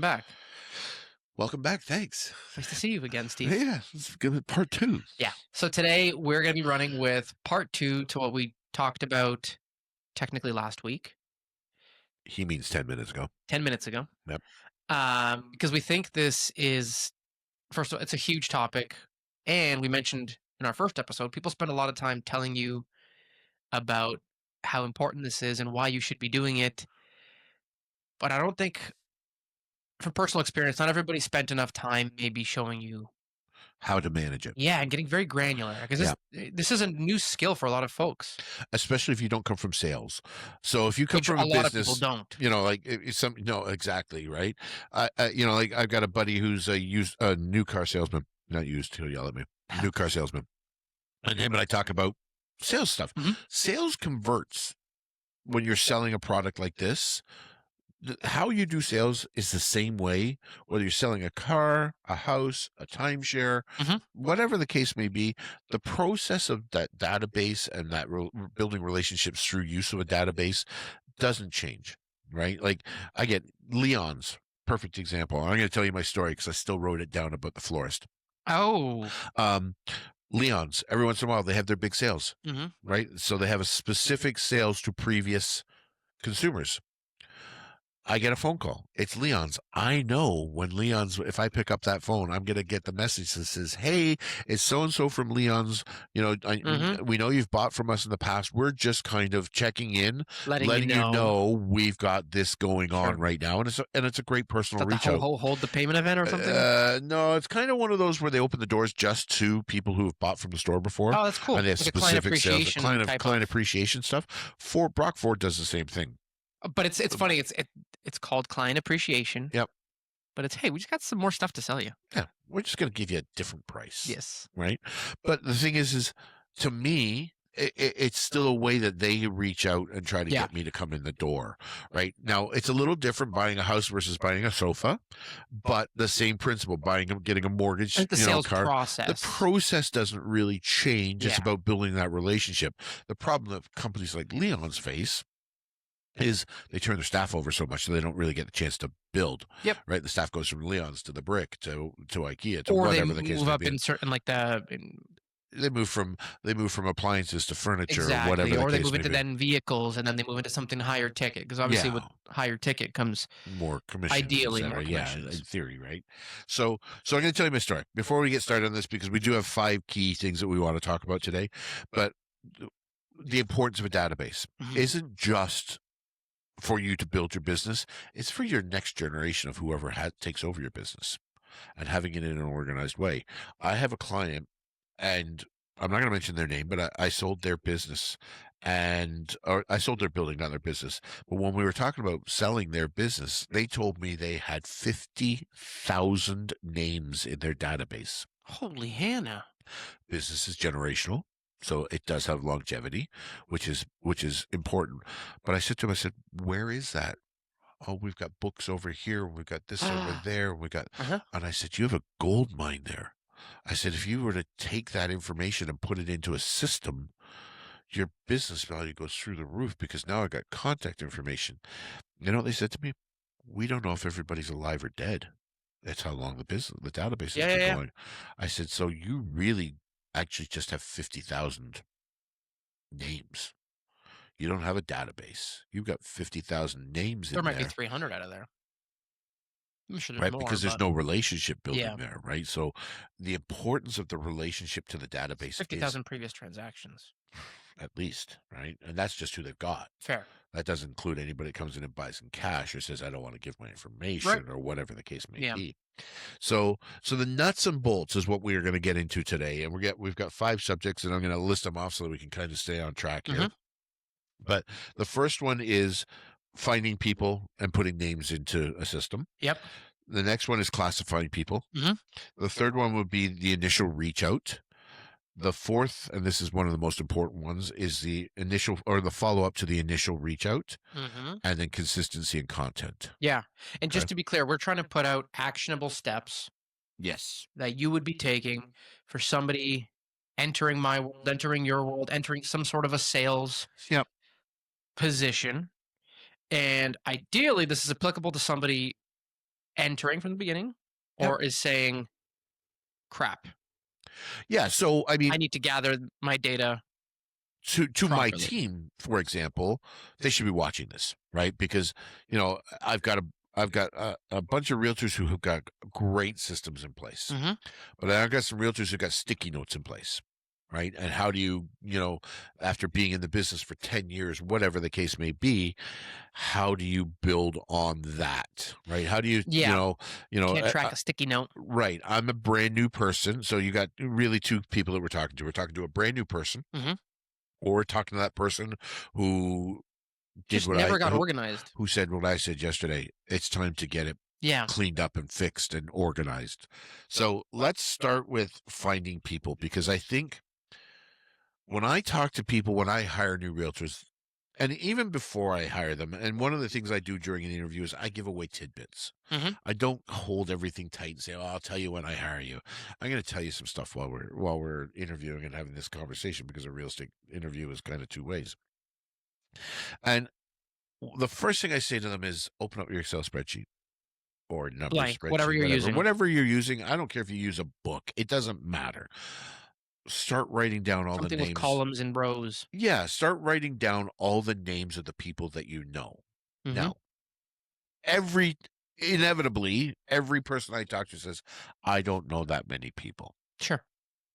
welcome back. Welcome back. Thanks. Nice to see you again, Steve. Yeah, let's give it part 2. Yeah. So today we're going to be running with part 2 to what we talked about technically last week, He means 10 minutes ago. 10 minutes ago. Yep. Because we think this is, first of all, it's a huge topic. And we mentioned in our first episode, people spend a lot of time telling you about how important this is and why you should be doing it. But I don't think, from personal experience, not everybody spent enough time maybe showing you. How to manage it. Yeah, and getting very granular because this is a new skill for a lot of folks. Especially if you don't come from sales. So if you come Which from a a lot business, of people don't. you know, like no, exactly, right? Like I've got a buddy who's a new car salesman, not used, he'll yell at me, new car salesman. And him and I talk about sales stuff. Mhm. Sales converts when you're selling a product like this. How you do sales is the same way, whether you're selling a car, a house, a timeshare, Mhm. whatever the case may be. The process of that database and that building relationships through use of a database doesn't change, right? Like I get Leon's perfect example. I'm going to tell you my story because I still wrote it down about the florist. Oh. Leon's, every once in a while, they have their big sales, Mhm. right? So they have a specific sales to previous consumers. I get a phone call. It's Leon's. I know when Leon's, if I pick up that phone, I'm going to get the message that says, hey, it's so-and-so from Leon's. You know, we know you've bought from us in the past. We're just kind of checking in, letting you know we've got this going on right now. And it's a great personal reach out. Hold the payment event or something? No, it's kind of one of those where they open the doors just to people who have bought from the store before. Oh, that's cool. And they have Like specific sales, client of appreciation stuff. Brock Ford does the same thing. But it's funny. It's called client appreciation. Yep. But it's, hey, we just got some more stuff to sell you. Yeah, we're just going to give you a different price. Yes. Right. But the thing is to me, it's still a way that they reach out and try to get me to come in the door. Right now, it's a little different buying a house versus buying a sofa, but the same principle: getting a mortgage, the sales car. process. The process doesn't really change. It's about building that relationship. The problem that companies like Leon's face is they turn their staff over so much so they don't really get the chance to build. Yep. Right. The staff goes from Leon's to the Brick to IKEA to whatever the case may be. Or they move up in certain they move from appliances to furniture or whatever the case may be. Or they move into then vehicles and then they move into something higher ticket because obviously with higher ticket comes more commission. Ideally more commissions. Yeah, in theory, right? So I'm going to tell you my story before we get started on this because we do have 5 key things that we want to talk about today. But the importance of a database isn't just for you to build your business. It's for your next generation of whoever takes over your business and having it in an organized way. I have a client, and I'm not going to mention their name, but I sold their business or I sold their building, not their business. But when we were talking about selling their business, they told me they had 50,000 names in their database. Holy Hannah. Business is generational. So it does have longevity, which is important. But I said to him, where is that? Oh, we've got books over here. We've got this over there. We got, and I said, you have a gold mine there. I said, if you were to take that information and put it into a system, your business value goes through the roof because now I got contact information. You know what they said to me? We don't know if everybody's alive or dead. That's how long the database has been going. I said, so you really actually just have 50,000 names. You don't have a database. You've got 50,000 names in there. There might be 300 out of there. I'm sure there's right, more, because there's no relationship building Yeah. there, right? So the importance of the relationship to the database 50,000 previous transactions. At least, right? And that's just who they've got. Fair. That doesn't include anybody that comes in and buys in cash or says, I don't want to give my information or whatever the case may be. So the nuts and bolts is what we are going to get into today. And we've got 5 subjects, and I'm going to list them off so that we can kind of stay on track here. But the first one is finding people and putting names into a system. Yep. The next one is classifying people. The third one would be the initial reach out. The fourth, and this is one of the most important ones, is the initial or the follow-up to the initial reach out, and then consistency and content. Yeah. And just to be clear, we're trying to put out actionable steps. Yes. That you would be taking for somebody entering my world, entering your world, entering some sort of a sales position. And ideally, this is applicable to somebody entering from the beginning Yep. or is saying, crap, Yeah, so, I mean, I need to gather my data to my properly. team, for example, they should be watching this, right? Because, I've got a bunch of realtors who have got great systems in place. Hmm. But I've got some realtors who got sticky notes in place, right? And how do you, after being in the business for 10 years, whatever the case may be, how do you build on that, right? How do you, Yeah. Can't uh, track a sticky note. right. I'm a brand new person. So you got really two people that we're talking to. We're talking to a brand new person, Hmm. or we're talking to that person who did Just what I, never got organized. who said what I said yesterday. It's time to get it Yeah. cleaned up and fixed and organized. So let's start with finding people, because I think when I talk to people, when I hire new realtors, and even before I hire them, and one of the things I do during an interview is I give away tidbits. Hmm. I don't hold everything tight and say, "Oh, I'll tell you when I hire you." I'm going to tell you some stuff while we're interviewing and having this conversation, because a real estate interview is kind of two ways. And the first thing I say to them is, open up your Excel spreadsheet or number Blank, whatever spreadsheet, you're whatever, using. whatever you're using. I don't care if you use a book. It doesn't matter. Start writing down all the Something with names. columns and rows. Yeah, start writing down all the names of the people that you know. Hmm. Now, every inevitably, every person I talk to says, I don't know that many people. Sure.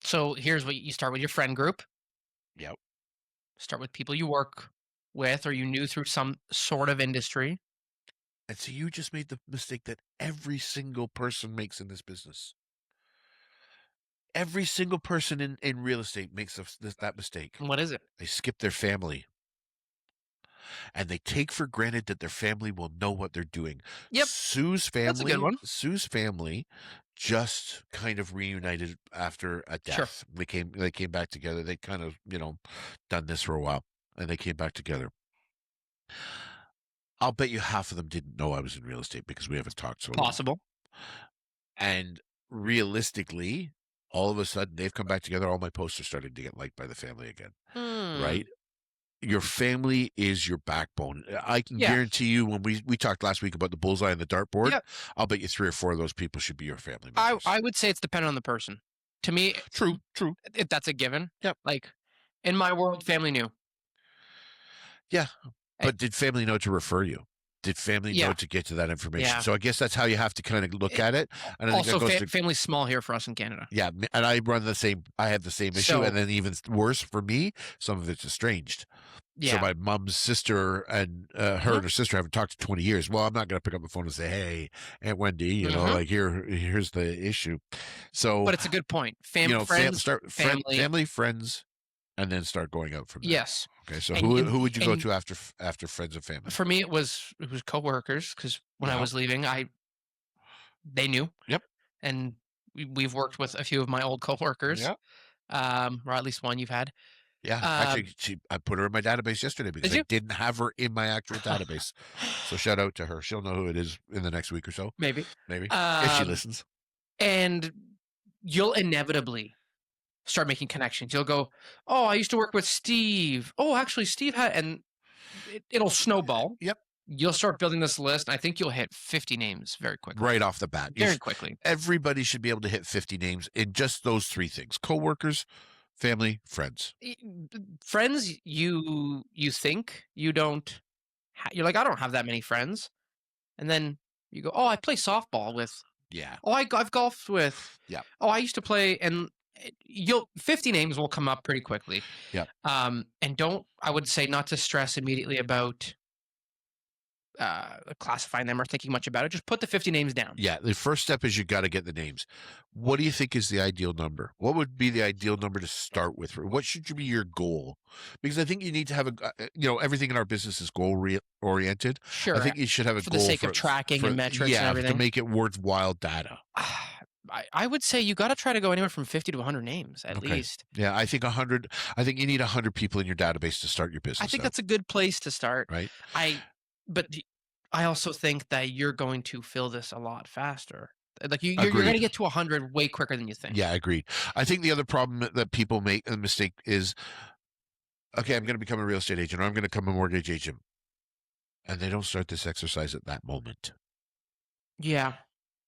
So here's what you start with: your friend group. Yep. Start with people you work with or you knew through some sort of industry. And so you just made the mistake that every single person makes in this business. Every single person in real estate makes that mistake. What is it? They skip their family, and they take for granted that their family will know what they're doing. Yep, that's a good one. Sue's family just kind of reunited after a Sure. death. They came back together. They kind of, done this for a while, and they came back together. I'll bet you half of them didn't know I was in real estate because we haven't talked so long. Possible. And realistically, all of a sudden they've come back together. All my posts are starting to get liked by the family again, Hmm. right? Your family is your backbone. I can Yeah. guarantee you, when we talked last week about the bullseye and the dartboard, Yep. I'll bet you 3 or 4 of those people should be your family I members. I would say it's dependent on the person. To me, True, true. that's a given. Yep. Like in my world, family knew. Yeah. Eh, But did family know to refer you? Did family know yeah. to get to that information? Yeah. So I guess that's how you have to kind of look It, at it. And I think that also, goes to, family's small here for us in Canada. yeah. And I have the same issue. So And then even worse for me, some of it's estranged. So yeah. my mom's sister and her Hmm. and her sister haven't talked in 20 years. Well, I'm not going to pick up the phone and say, "Hey, Aunt Wendy, Hmm. like here's the issue." So, But it's a good point. Friends, family. family, friends, and then start going out from there. Yes. Okay. So And who would you go and to after friends and family? for me, it was coworkers because when I Yeah. was leaving, they knew, Yep. and we've worked with a few of my old coworkers, Yeah. or at least one you've had. Yeah. Actually, Um, I put her in my database yesterday because did I you? didn't have her in my actual database. So shout out to her. She'll know who it is in the next week or so, Maybe. maybe, if she Um, listens. and you'll inevitably start making connections. You'll go, "Oh, I used to work with Steve. Oh, actually, Steve had," and it'll snowball. Yep. You'll start building this list, and I think you'll hit 50 names very quickly. Right off the bat. Very quickly. Everybody should be able to hit 50 names in just those 3 things: coworkers, family, friends. Friends, you think you don't. You're like, I don't have that many friends, and then you go, "Oh, I play softball with. Yeah. Oh, I've golfed with. Yeah. Oh, I used to play." And you'll 50 names will come up pretty quickly. Yeah. And don't I would say not to stress immediately about classifying them or thinking much about it. Just put the 50 names down. Yeah. The first step is you got to get the names. What do you think is the ideal number? What would be the ideal number to start with? What should be your goal? Because I think you need to have everything in our business is oriented. I Sure, think you should have a for the goal sake of tracking and metrics and yeah, to everything. make it worthwhile data. I would say you got to try to go anywhere from 50 to 100 names at Okay. least. Yeah. I think you need 100 people in your database to start your I business think out, that's a good place to start. right? I, but I also think that you're going to fill this a lot faster. Like you're going to Agreed. get to 100 way quicker than you think. Yeah, agreed. I think the other problem that people make a mistake is, okay, I'm going to become a real estate agent, or I'm going to become a mortgage agent, and they don't start this exercise at that moment. Yeah.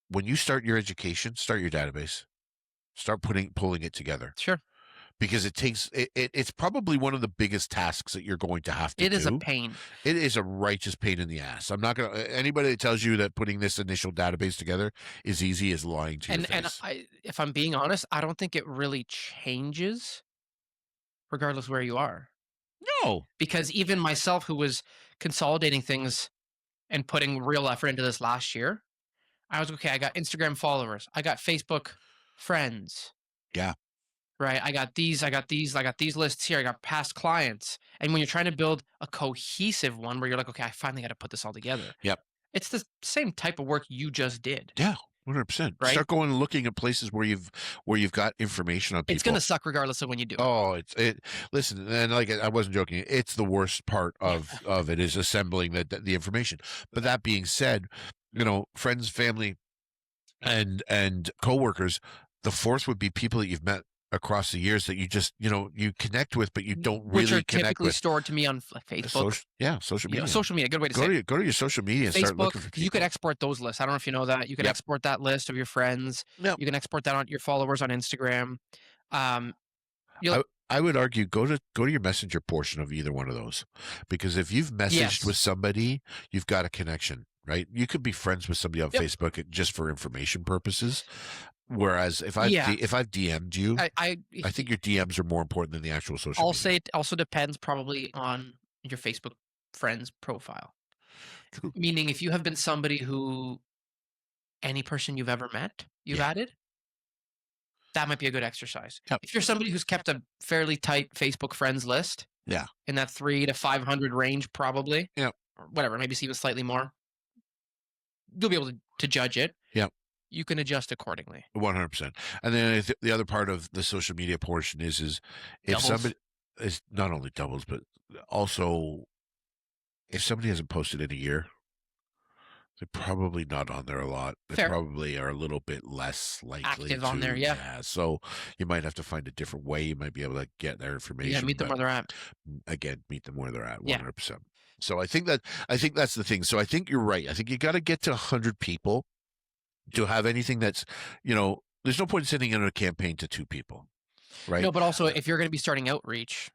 when you start your education, start your database. Start pulling it together Sure. because it's probably one of the biggest tasks that you're going to have to It is a do. pain. It is a righteous pain in the ass. I'm not gonna anybody that tells you that putting this initial database together is easy is lying to your And face. if I'm being honest, I don't think it really changes regardless where you are. No. Because even myself who was consolidating things and putting real effort into this last year, I was okay, I got Instagram followers, I got Facebook friends, Yeah. right? I got these lists here, I got past clients. And when you're trying to build a cohesive one where you're like, okay, I finally got to put this all together. Yep. It's the same type of work you just did, Yeah. 100%. right? Start going and looking at places where you've got information on It's gonna people. suck regardless of when you do it. Oh, listen, and like I wasn't joking. It's the worst part of it is assembling the information. But that being said, friends, family, and coworkers, the fourth would be people that you've met across the years that you just, you connect with, but you don't Which are really connect typically with. stored to me on like Facebook. Social You know, media. social media, good way to say Go it. to your social media and start Facebook, looking for because you could people. export those lists. I don't know if you know that. You can Yep. export that list of your friends. Yep. You can export that on your followers on Instagram. Um, you'll I would argue go to your messenger portion of either one of those, because if you've messaged with yes. somebody, you've got a connection, right? You could be friends with somebody on Yep. Facebook just for information purposes. Whereas Yeah. if I've DM'd you, I I think your DMs are more important than the actual social I'll media. say it also depends probably on your Facebook friends profile. True. Meaning if you have been somebody who any person you've ever met, you've Yeah. added, that might be a good exercise. Yep. If you're somebody who's kept a fairly tight Facebook friends list Yeah. in that 3 to 500 range, probably, Yep. or whatever, maybe it's even slightly more, you'll be able to judge it. Yep. You can adjust accordingly. 100%. And then the other part of the social media portion is if Doubles. somebody is not only doubles, but also if somebody hasn't posted in a year, they're probably not on there a lot. They Fair. probably are a little bit less likely Active on there, to, yeah. yeah. So you might have to find a different way. You might be able to get their Yeah, information, meet them but where they're at. again, meet them where they're at, Yeah. 100%. So I think that's the thing. So I think you're right. I think you got to get to 100 people to have anything that's, there's no point in sending in a campaign to 2 people, right? No, but also if you're gonna be starting outreach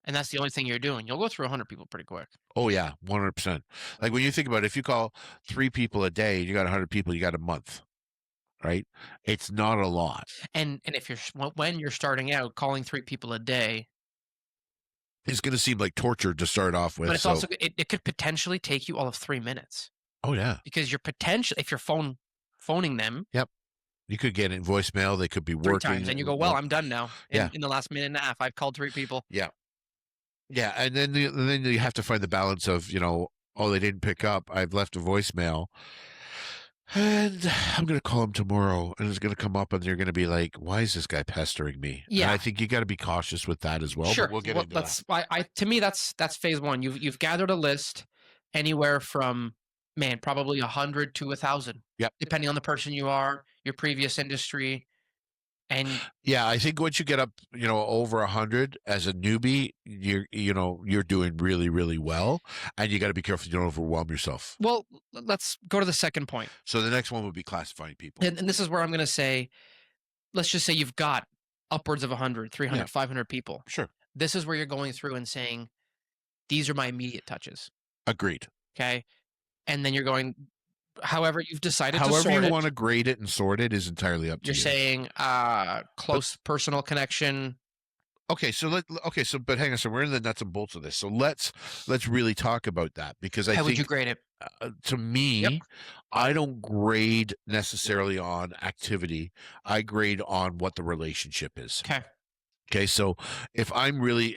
and that's the only thing you're doing, you'll go through 100 people pretty quick. Oh yeah, 100%. Like when you think about it, if you call 3 people a day, you got 100 people, you got a month, right? It's not a lot. And if when you're starting out, calling 3 people a day, It's going to seem like torture to start off but with. it's So, also it could potentially take you all of 3 minutes oh yeah, because you're if you're phoning them yep. You could get it in voicemail. They could be 3 times working. and you go, "Well, I'm done now. Yeah, In the last minute and a half, I've called 3 people." yeah, yeah. And then you have to find the balance of, oh, they didn't pick up. I've left a voicemail. And I'm going to call him tomorrow, and it's going to come up, and you're going to be like, "Why is this guy pestering me?" And I Yeah. think you got to be cautious with that as well. But Sure. we'll get Well, into that. that's I to me that's phase 1. You've gathered a list anywhere from man, probably 100 to 1,000 Yep. depending on the person you are, your previous industry, and Yeah, I think once you get up, over 100 as a newbie, you're doing really, really well, and you got to be careful you don't overwhelm yourself. well, let's go to the second point. So the next one would be classifying people. And this is where I'm going to say, let's just say you've got upwards of 100, Yeah, 300, 500 people. sure. This is where you're going through and saying, these are my immediate touches. Agreed. Okay. And then you're going, however you've decided to However sort you it. want to grade it and sort it is entirely up to You're you. saying close personal connection. Okay, so but hang on, so we're in the nuts and bolts of this. So let's really talk about that, because I How would you think grade it? to me, Yep. I don't grade necessarily on activity. I grade on what the relationship is. Okay. Okay, so if I'm really,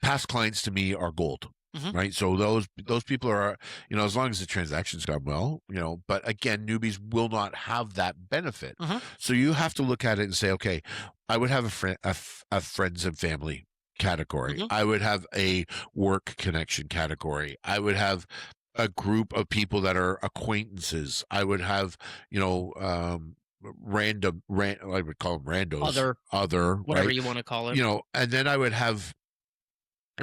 past clients to me are gold, Mhm. right? So those people are, as long as the transaction's gone well, but again, newbies will not have that benefit. Mhm. So you have to look at it and say, okay, I would have a friends and family category. Mhm. I would have a work connection category. I would have a group of people that are acquaintances. I would have, I would call them randos, other, Whatever right? you want to call it. And then I would have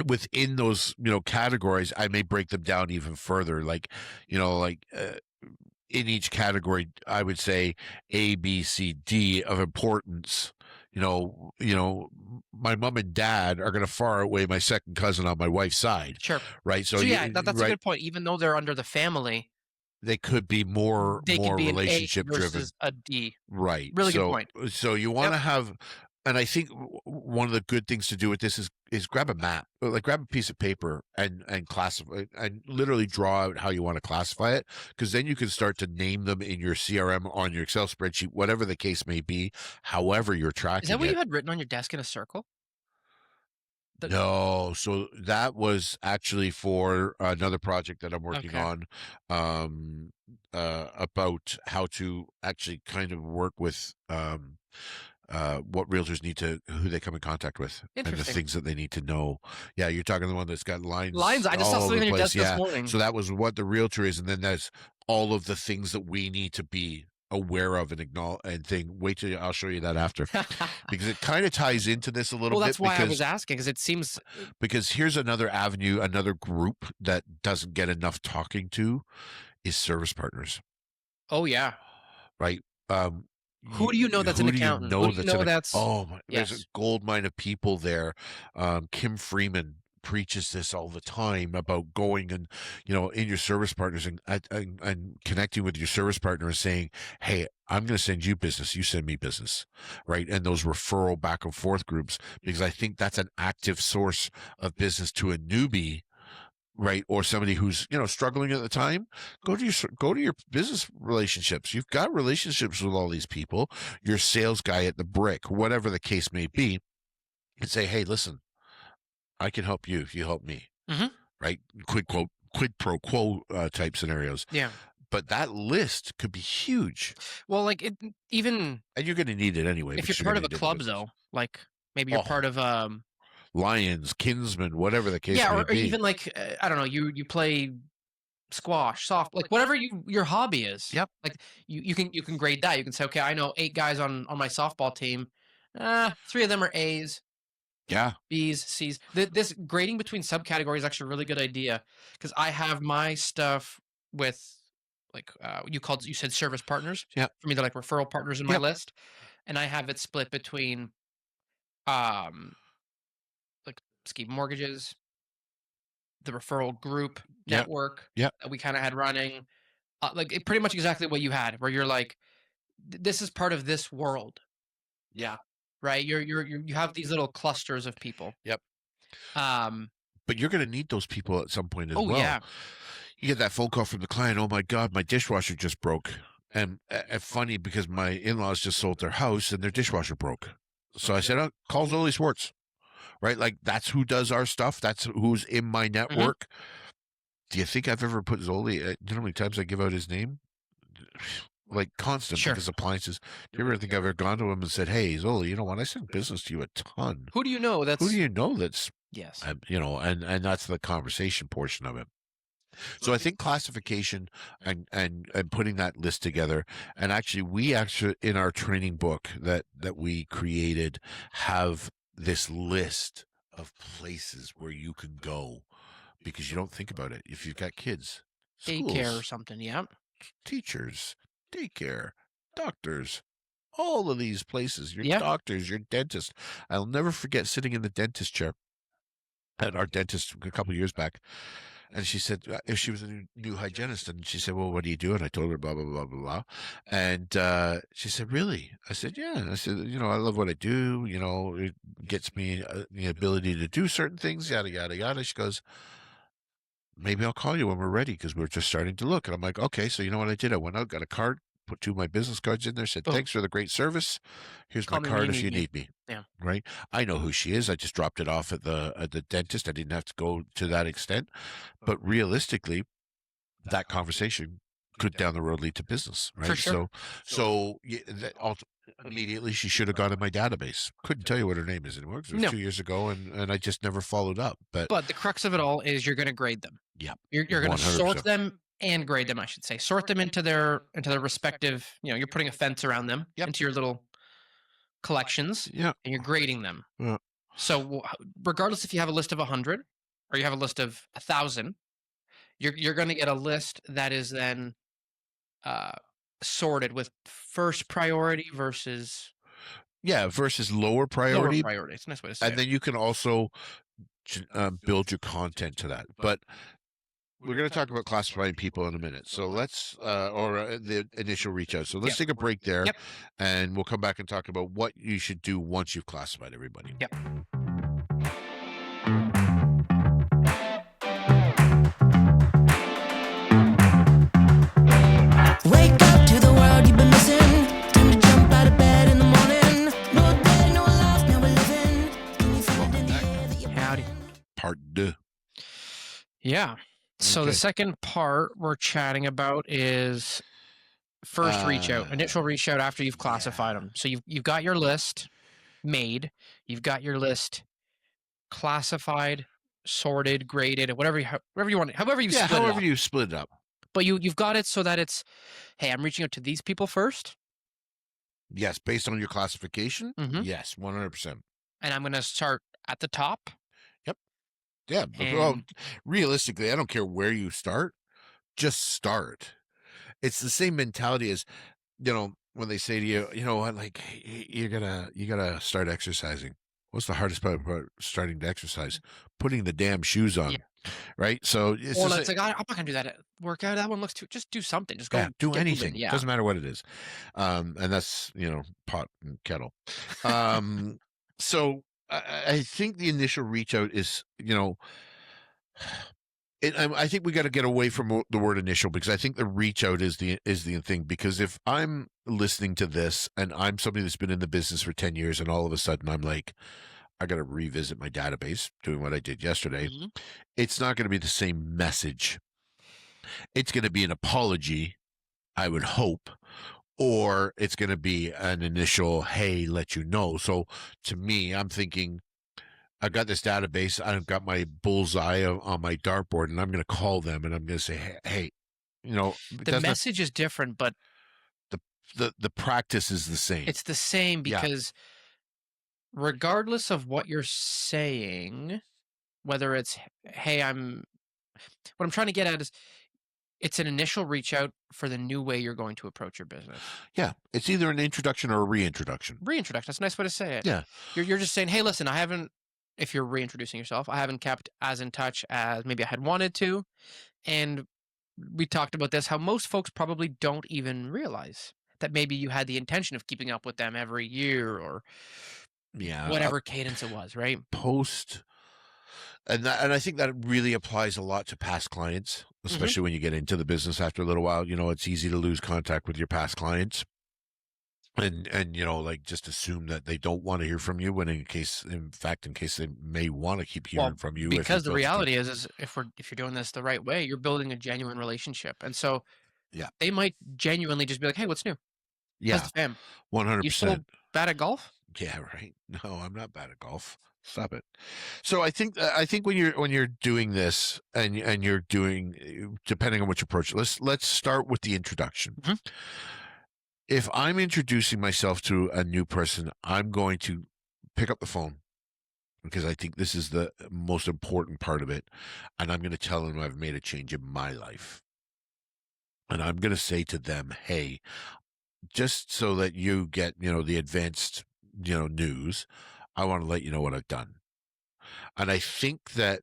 within those, categories, I may break them down even further. Like, in each category, I would say A, B, C, D of importance. My mom and dad are going to far outweigh my second cousin on my wife's side, Sure. right? So So yeah, that's a right, good point. Even though they're under the family, they could be more they could be an A relationship driven. versus a D. Right. Really good point. So you Yep. wanna have, and I think one of the good things to do with this is grab a map, like, grab a piece of paper and classify and literally draw out how you wanna classify it, because then you can start to name them in your CRM, on your Excel spreadsheet, whatever the case may be, however you're Is that tracking what you it. had written on your desk in a circle? The No, so that was actually for another project that I'm working Okay. on, um, about how to actually kind of work with, what realtors need to who they come in contact with and the Interesting. things that they need to know. Yeah, you're talking the one that's got Lines, lines I just saw all over something the on your place. desk this Yeah. morning. So that was what the realtor is. And then there's all of the things that we need to be aware of and acknowledge and think. Wait till I'll show you that after, because it kind of ties into this a little Well, that's bit, why I was asking because it seems because here's another avenue, another group that doesn't get enough talking to is service partners, oh, yeah. right? Who do you know that's an Who do you accountant? Who know do you that's in know a that's oh my, there's a yes. gold mine of people there. Kim Freeman preaches this all the time about going and, in your service partners and connecting with your service partner and saying, hey, I'm going to send you business, you send me business, right? And those referral back and forth groups, because I think that's an active source of business to a newbie, right? Or somebody who's, struggling at the time. Go to your business relationships. You've got relationships with all these people, your sales guy at the brick, whatever the case may be, and say, hey, listen, I can help you if you help me, Mhm. right? Quid pro quo type scenarios. Yeah. But that list could be huge, Well, like, even and you're going to need it anyway if you're because you're part going of to a need it in the club, business. though, like, maybe you're Oh, part of, Lions, Kinsman, whatever the case yeah, may or be. even, like, I don't know, you play squash, soft like, whatever your hobby is. Yep. Like, you can grade that. You can say, "Okay, I know 8 guys on my softball team. 3 of them are A's, Yeah. B's, C's." This grading between subcategories is actually a really good idea because I have my stuff with, like, you said service partners. Yep. For me, they're like referral partners in my Yep. list, and I have it split between, um, like, scheme mortgages, the referral group Yep. network Yep. that we kinda had running, like, pretty much exactly what you had, where you're like, This is part of this world." Yeah. Right? You have these little clusters of people. Yep. Um, But you're going to need those people at some point as oh, well. yeah. You get that phone call from the client. Oh my God, my dishwasher just broke. And funny because my in-laws just sold their house and their dishwasher broke. So I said, oh, call Zoli Swartz, right? Like that's who does our stuff. That's who's in my Mhm. network. Do you think I've ever put Zoli? You know how many times I give out his name? Like constant with Sure. his appliances. Do you ever think I've ever gone to him and said, hey, Zoli, you know what? I send business to you a ton. Who do you know Who do that's you know that's, yes. and that's the conversation portion of it. So I think classification and putting that list together, and actually we actually in our training book that we created have this list of places where you can go because you don't think about it. If you've got kids, Daycare or schools, something, yep. teachers, daycare, doctors, all of these places, your Yeah. doctors, your dentist. I'll never forget sitting in the dentist chair at our dentist a couple of years back. And she said, if she was a new hygienist, and she said, well, what do you do? And I told her, blah, blah, blah, blah, blah. And she said, really? I said, yeah. And I said, I love what I do. It gets me the ability to do certain things, yada, yada, yada. She goes, maybe I'll call you when we're ready because we're just starting to look. And I'm like, okay. So you know what I did? I went out, got a card, put 2 of my business cards in there, said, Boom. thanks for the great service. Here's my Call me when you card if need you me. need me. Yeah. Right. I know who she is. I just dropped it off at the dentist. I didn't have to go to that extent. But realistically, that conversation could down the road lead to business, For right? sure. So yeah, immediately she should have gone in my database. Couldn't tell you what her name is anymore because it was No. 2 years ago, and I just never followed up. But But the crux of it all is you're gonna grade them. yeah, You're gonna sort 100%. them and grade them, I should say. Sort them into their respective, you're putting a fence around them Yep. into your little collections, Yeah. and you're grading them. Yeah. So, regardless if you have a list of 100 or you have a list of 1,000, you're gonna get a list that is then uh, sorted with first priority versus Yeah, versus lower lower priority, priority. It's a nice way to say and it. then you can also build your content to that. But we're going to talk about classifying people in a minute. So let's, or the initial reach out. So let's Yep. take a break there, Yep. and we'll come back and talk about what you should do once you've classified everybody. Yep. Wake up to the world you've been missing. Time to jump out of bed in the morning. No day, no life, now we're living. Can you feel it Welcome in the back. air that you're Howdy. Part deux. Yeah. So the Okay. second part we're chatting about is first reach out, initial reach out after you've classified Yeah. them. So you've got your list made, you've got your list classified, sorted, graded, whatever you want, however you Yeah, split it however up. you split it up. But you've got it so that it's, hey, I'm reaching out to these people first, Yes, based on your classification. hmm Yes, 100%. and I'm going to start at the top. Yep. Yeah. Well, And realistically, I don't care where you start, just start. It's the same mentality as, when they say to you, you know what, like you gotta start exercising. What's the hardest part about starting to exercise? Putting the damn shoes yeah, on, right? So it's or just let's like, I'm not going to do that workout. That one looks too. Just do something. Just yeah, go do get moving. anything. Yeah. Doesn't matter what it is. And that's pot and kettle. Um, so I think the initial reach out is, I think we got to get away from the word initial, because I think the reach out is the thing. Because if I'm listening to this and I'm somebody that's been in the business for 10 years and all of a sudden I'm like, I got to revisit my database, doing what I did yesterday, hmm it's not going to be the same message. It's going to be an apology, I would hope, or it's going to be an initial, hey, let you know. So to me, I'm thinking, I've got this database. I've got my bullseye on my dartboard, and I'm going to call them, and I'm going to say, hey, it The doesn't have, message is different, but the practice is the same. it's the same Yeah, because regardless of what you're saying, whether it's, hey, what I'm trying to get at is it's an initial reach out for the new way you're going to approach your business. yeah. It's either an introduction or a reintroduction. Reintroduction, that's a nice way to say it. Yeah, You're just saying, hey, listen, I haven't, if you're reintroducing yourself, I haven't kept as in touch as maybe I had wanted to. And we talked about this, how most folks probably don't even realize that maybe you had the intention of keeping up with them every year or yeah. whatever cadence it was, right? Post, and I think that really applies a lot to past clients, hmm especially when you get into the business after a little while. It's easy to lose contact with your past clients. And like, just assume that they don't want to hear from you, when in case they may want to keep hearing Well, from you if because you've the built a reality is if you're doing this the right way, you're building a genuine relationship. And so yeah, they might genuinely just be like, hey, what's new? How's yeah, the fam? You 100%. still bad at golf? Yeah, right. No, I'm not bad at golf. Stop it. So I think when you're doing this, and you're doing, depending on which approach, let's start with the introduction. Mhm. If I'm introducing myself to a new person, I'm going to pick up the phone, because I think this is the most important part of it. And I'm going to tell them I've made a change in my life. And I'm going to say to them, hey, just so that you get, the advanced, news, I want to let you know what I've done. And I think that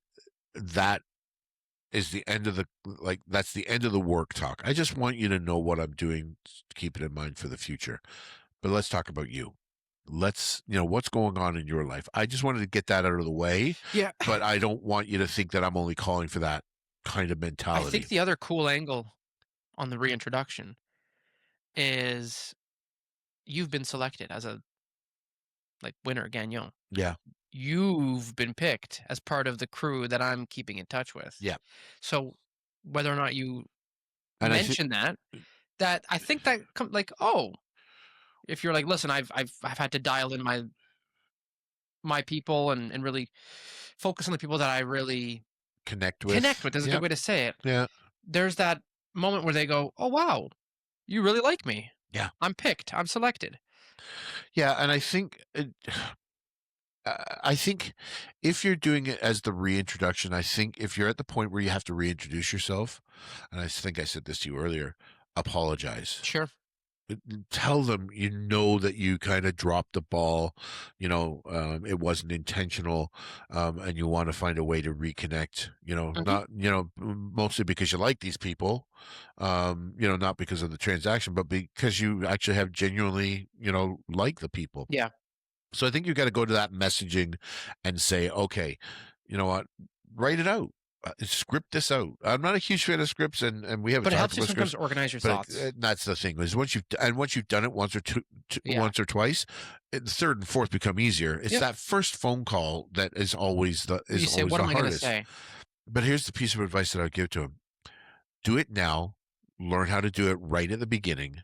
is the end of that's the end of the work talk. I just want you to know what I'm doing, keep it in mind for the future. But let's talk about you. Let's, what's going on in your life. I just wanted to get that out of the way, Yeah. but I don't want you to think that I'm only calling for that kind of I mentality. think the other cool angle on the reintroduction is you've been selected as a like winner gagnant. Yeah. You've been picked as part of the crew that I'm keeping in touch with. Yeah. So whether or not you And I think, mention that I think that like, oh, if you're like, listen, I've had to dial in my people and really focus on the people that I really connect connect with. with is a good Yeah. way to say it. Yeah. There's that moment where they go, oh wow, you really like me. Yeah. I'm picked. I'm selected. Yeah. And I think if you're doing it as the reintroduction, I think if you're at the point where you have to reintroduce yourself, and I think I said this to you earlier, apologize. Sure. Tell them that you kind of dropped the ball, it wasn't intentional, and you want to find a way to reconnect. Mhm. Not mostly because you like these people, not because of the transaction, but because you actually have genuinely like the people. Yeah. So I think you've got to go to that messaging and say, okay, you know what, write it out. Script this out. I'm not a huge fan of scripts, and we haven't But it talked helps you about sometimes scripts, organize your but thoughts. that's the thing is once you've done it once or Yeah. once or twice, the third and fourth become easier. It's Yep. that first phone call that is always You say, "What the am I gonna hardest. say?" But here's the piece of advice that I would give to him: do it now. Learn how to do it right at the beginning,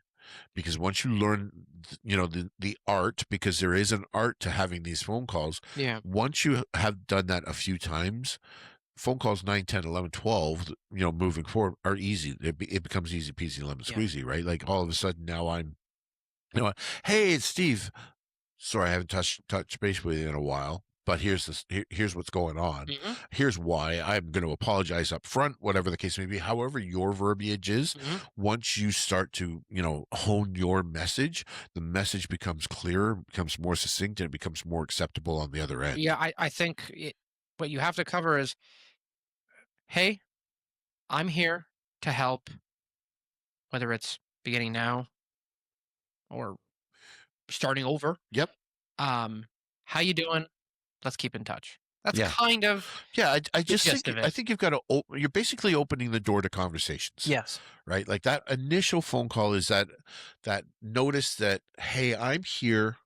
because once you learn, the art, because there is an art to having these phone calls. Yeah. Once you have done that a few times, phone calls 9, 10, 11, 12, moving forward are easy. It becomes easy peasy lemon Yeah. squeezy, right? Like all of a sudden now I'm, hey, it's Steve. Sorry, I haven't touched base with you in a while, but here's what's going on. Mhm. Here's why I'm going to apologize up front, whatever the case may be. However, your verbiage is, Mhm. once you start to, hone your message, the message becomes clearer, becomes more succinct, and it becomes more acceptable on the other end. Yeah, I think what you have to cover is, "Hey, I'm here to help, whether it's beginning now or starting over. Yep. Um, how you doing? Let's keep in touch." That's Yeah. kind of Yeah. I the just gist think, of I it. think you've got to, you're basically opening the door to conversations. Yes. Right? Like that initial phone call is that notice that, hey, I'm here.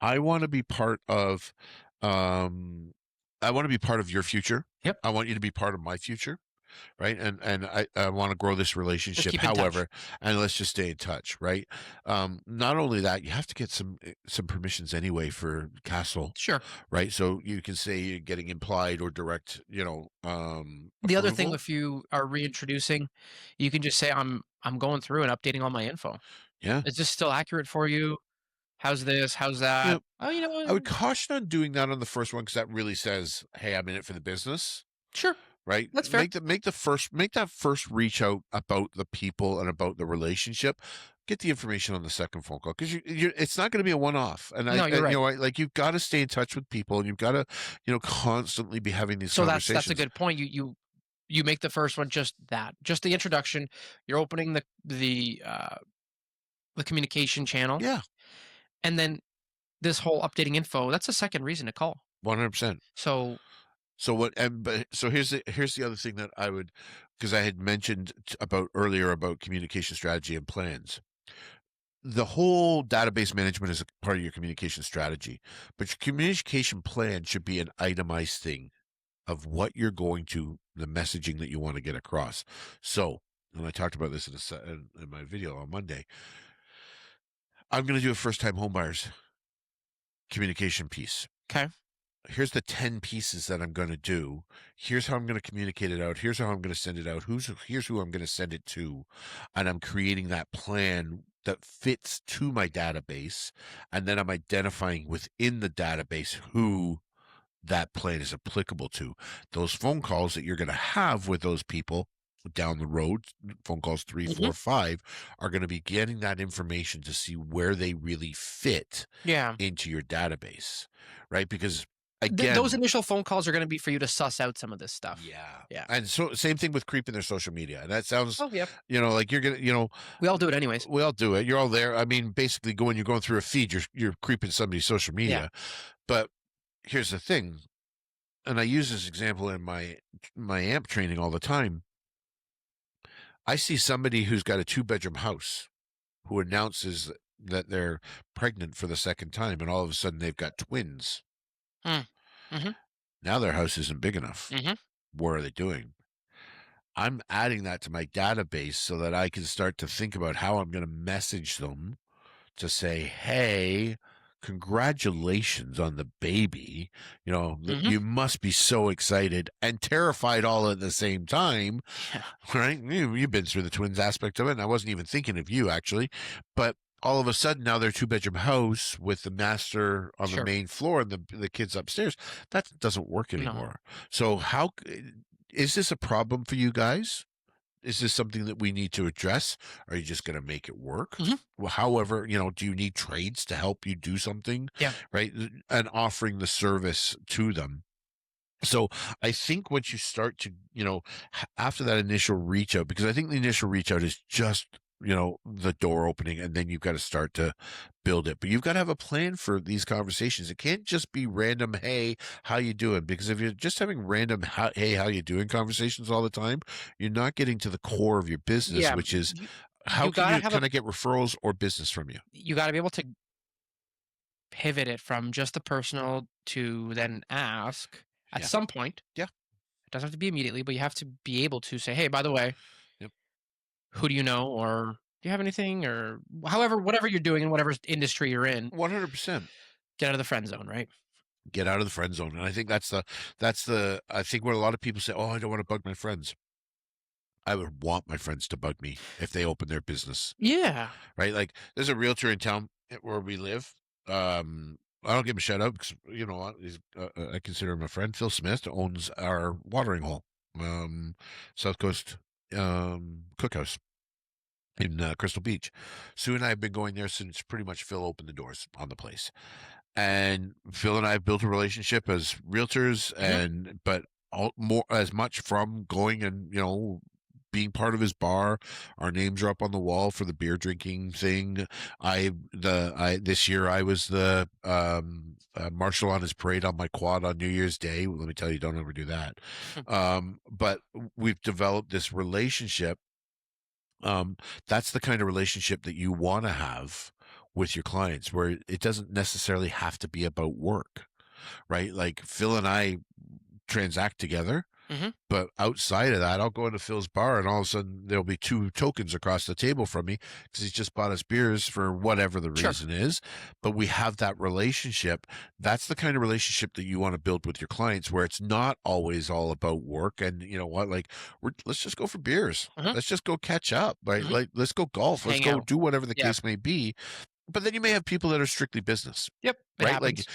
I want to be part of um I want to be part of your future. Yep. I want you to be part of my future, right? And I want to grow this Just relationship. keep in touch. However, and let's just stay in touch, right? Not only that, you have to get some permissions anyway for Castle, Sure. right? So you can say you're getting implied or direct, The other thing, approval. if you are reintroducing, you can just say, I'm going through and updating all my info. Yeah. Is this still accurate for you? How's this? How's Yeah. that? Oh, I would caution on doing that on the first one because that really says, "Hey, I'm in it for the business." sure. Right? That's fair. Make that first reach out about the people and about the relationship. Get the information on the second phone call because it's not going to be a one off. And No, you're right. like you've got to stay in touch with people and you've got to constantly be having these So that's a conversations. good point. You make the first one just that, just the introduction. You're opening the communication channel, Yeah, and then this whole updating info. That's a second reason to call. 100%. So So what? And but so here's the other thing that I would, because I had mentioned about earlier about communication strategy and plans. The whole database management is a part of your communication strategy, but your communication plan should be an itemized thing of what you're going to, the messaging that you want to get across. So, and I talked about this in my video on Monday, I'm going to do a first time homebuyers communication piece. okay. Here's the 10 pieces that I'm going to do. Here's how I'm going to communicate it out. Here's how I'm going to send it out. Here's who I'm going to send it to. And I'm creating that plan that fits to my database. And then I'm identifying within the database who that plan is applicable to. Those phone calls that you're going to have with those people down the road, phone calls 3, Mhm. 4, 5, are going to be getting that information to see where they really fit Yeah. into your database, right? Because Those again, initial phone calls are going to be for you to suss out some of this stuff. yeah. Yeah. And so same thing with creeping their social media. And that sounds, Oh, yeah. like you're gonna, We all do it anyways. we all do it. You're all there. I mean, basically when you're going through a feed, you're creeping somebody's social Yeah. media. But here's the thing, and I use this example in my AMP training all the time. I see somebody who's got a 2-bedroom house who announces that they're pregnant for the second time, and all of a sudden they've got twins. Mm. Mhm. Now their house isn't big enough. Mhm. What are they doing? I'm adding that to my database so that I can start to think about how I'm going to message them to say, hey, congratulations on the baby. Mhm. You must be so excited and terrified all at the same time, Yeah. right? You've been through the twins aspect of it. And I wasn't even thinking of you actually, but all of a sudden now they're 2-bedroom house with the master on the Sure. main floor and the kids upstairs. That doesn't work No. anymore. So how is this a problem for you guys? is this something that we need to address? Are you just going to make it work? Mhm. Well, however, do you need trades to help you do something? Yeah. Right. And offering the service to them. So I think once you start to, after that initial reach out, because I think the initial reach out is just, the door opening, and then you've got to start to build it. But you've got to have a plan for these conversations. It can't just be random, hey, how you doing? Because if you're just having random, hey, how you doing conversations all the time, you're not getting to the core of your business, Yeah. which is You, how you can gotta you have kind of get referrals or business from you? you gotta be able to pivot it from just the personal to then ask at Yeah. some point. Yeah. It doesn't have to be immediately, but you have to be able to say, "Hey, by the way, Yep. who do you know, or do you have anything, or however, whatever you're doing in whatever industry you're in, 100%. get out of the friend zone." Right? Get out of the friend zone. And I think I think what a lot of people say, oh, I don't want to bug my friends. I would want my friends to bug me if they open their business, Yeah. right? Like there's a realtor in town where we live. I don't give him a shout out because, I consider him a friend. Phil Smith owns our watering hole, South Coast, cookhouse in Crystal Beach. Sue and I have been going there since pretty much Phil opened the doors on the place. And Phil and I have built a relationship as realtors, Mhm. but more as much from going and being part of his bar. Our names are up on the wall for the beer drinking thing. This year I was the marshal on his parade on my quad on New Year's Day. Let me tell you, don't ever do that. But we've developed this relationship. That's the kind of relationship that you want to have with your clients, where it doesn't necessarily have to be about work, right? Like Phil and I transact together, Mhm. but outside of that, I'll go into Phil's bar and all of a sudden there'll be two tokens across the table from me because he's just bought us beers for whatever the Sure. reason is. But we have that relationship. That's the kind of relationship that you want to build with your clients, where it's not always all about work. And you know what? Like, let's just go for beers. Mhm. Let's just go catch up, right? Mhm. Like, let's go golf. Let's Hang go out. do whatever the Yeah. case may be. But then you may have people that are strictly business, Yep. It right? Like, happens.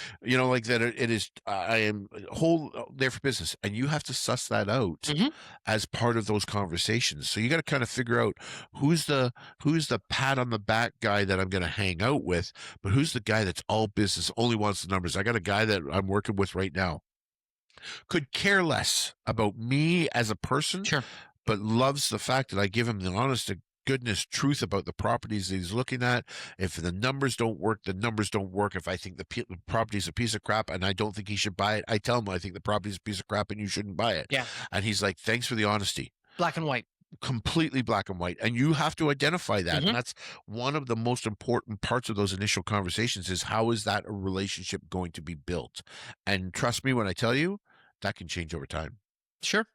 like that. It is. I am whole there for business, and you have to suss that out Mhm. as part of those conversations. So you got to kind of figure out who's the pat on the back guy that I'm going to hang out with, but who's the guy that's all business, only wants the numbers. I got a guy that I'm working with right now, could care less about me as a person, Sure. but loves the fact that I give him the honest to goodness truth about the properties that he's looking at. If the numbers don't work, the numbers don't work. If I think the property's a piece of crap and I don't think he should buy it, I tell him I think the property's a piece of crap and you shouldn't buy it. Yeah. And he's like, thanks for the honesty. Black and white. Completely black and white. And you have to identify that. Mhm. And that's one of the most important parts of those initial conversations, is how is that a relationship going to be built? And trust me when I tell you, that can change over time. Sure.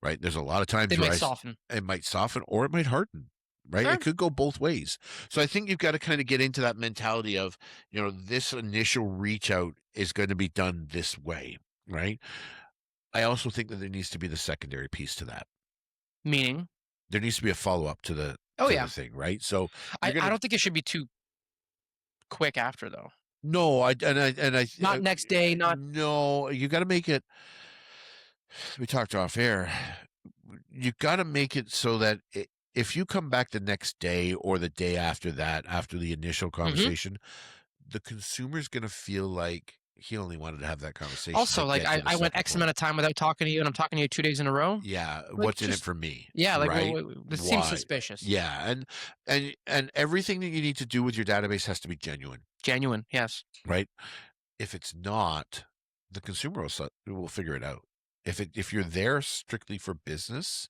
Right? There's a lot of times They where might soften. it might soften or it might harden. Right? Sure. It could go both ways. So I think you've got to kind of get into that mentality of, this initial reach out is going to be done this way. Right? I also think that there needs to be the secondary piece to that. Meaning? There needs to be a follow up to the Oh, yeah. thing, right? So I you're gonna don't think it should be too quick after, though. no, I Not next day, not no, you got to make it. We talked off air. You got to make it so that if you come back the next day or the day after that, after the initial Mhm. conversation, the consumer's going to feel like he only wanted to have that conversation Also, to like, get to the I went second X point. amount of time without talking to you, and I'm talking to you 2 days in a row? Yeah, Like, what's in it just for me, yeah, like, right? this seems Why? suspicious. Yeah, and everything that you need to do with your database has to be genuine, Genuine, yes. right? If it's not, the consumer will figure it out. If you're there strictly for business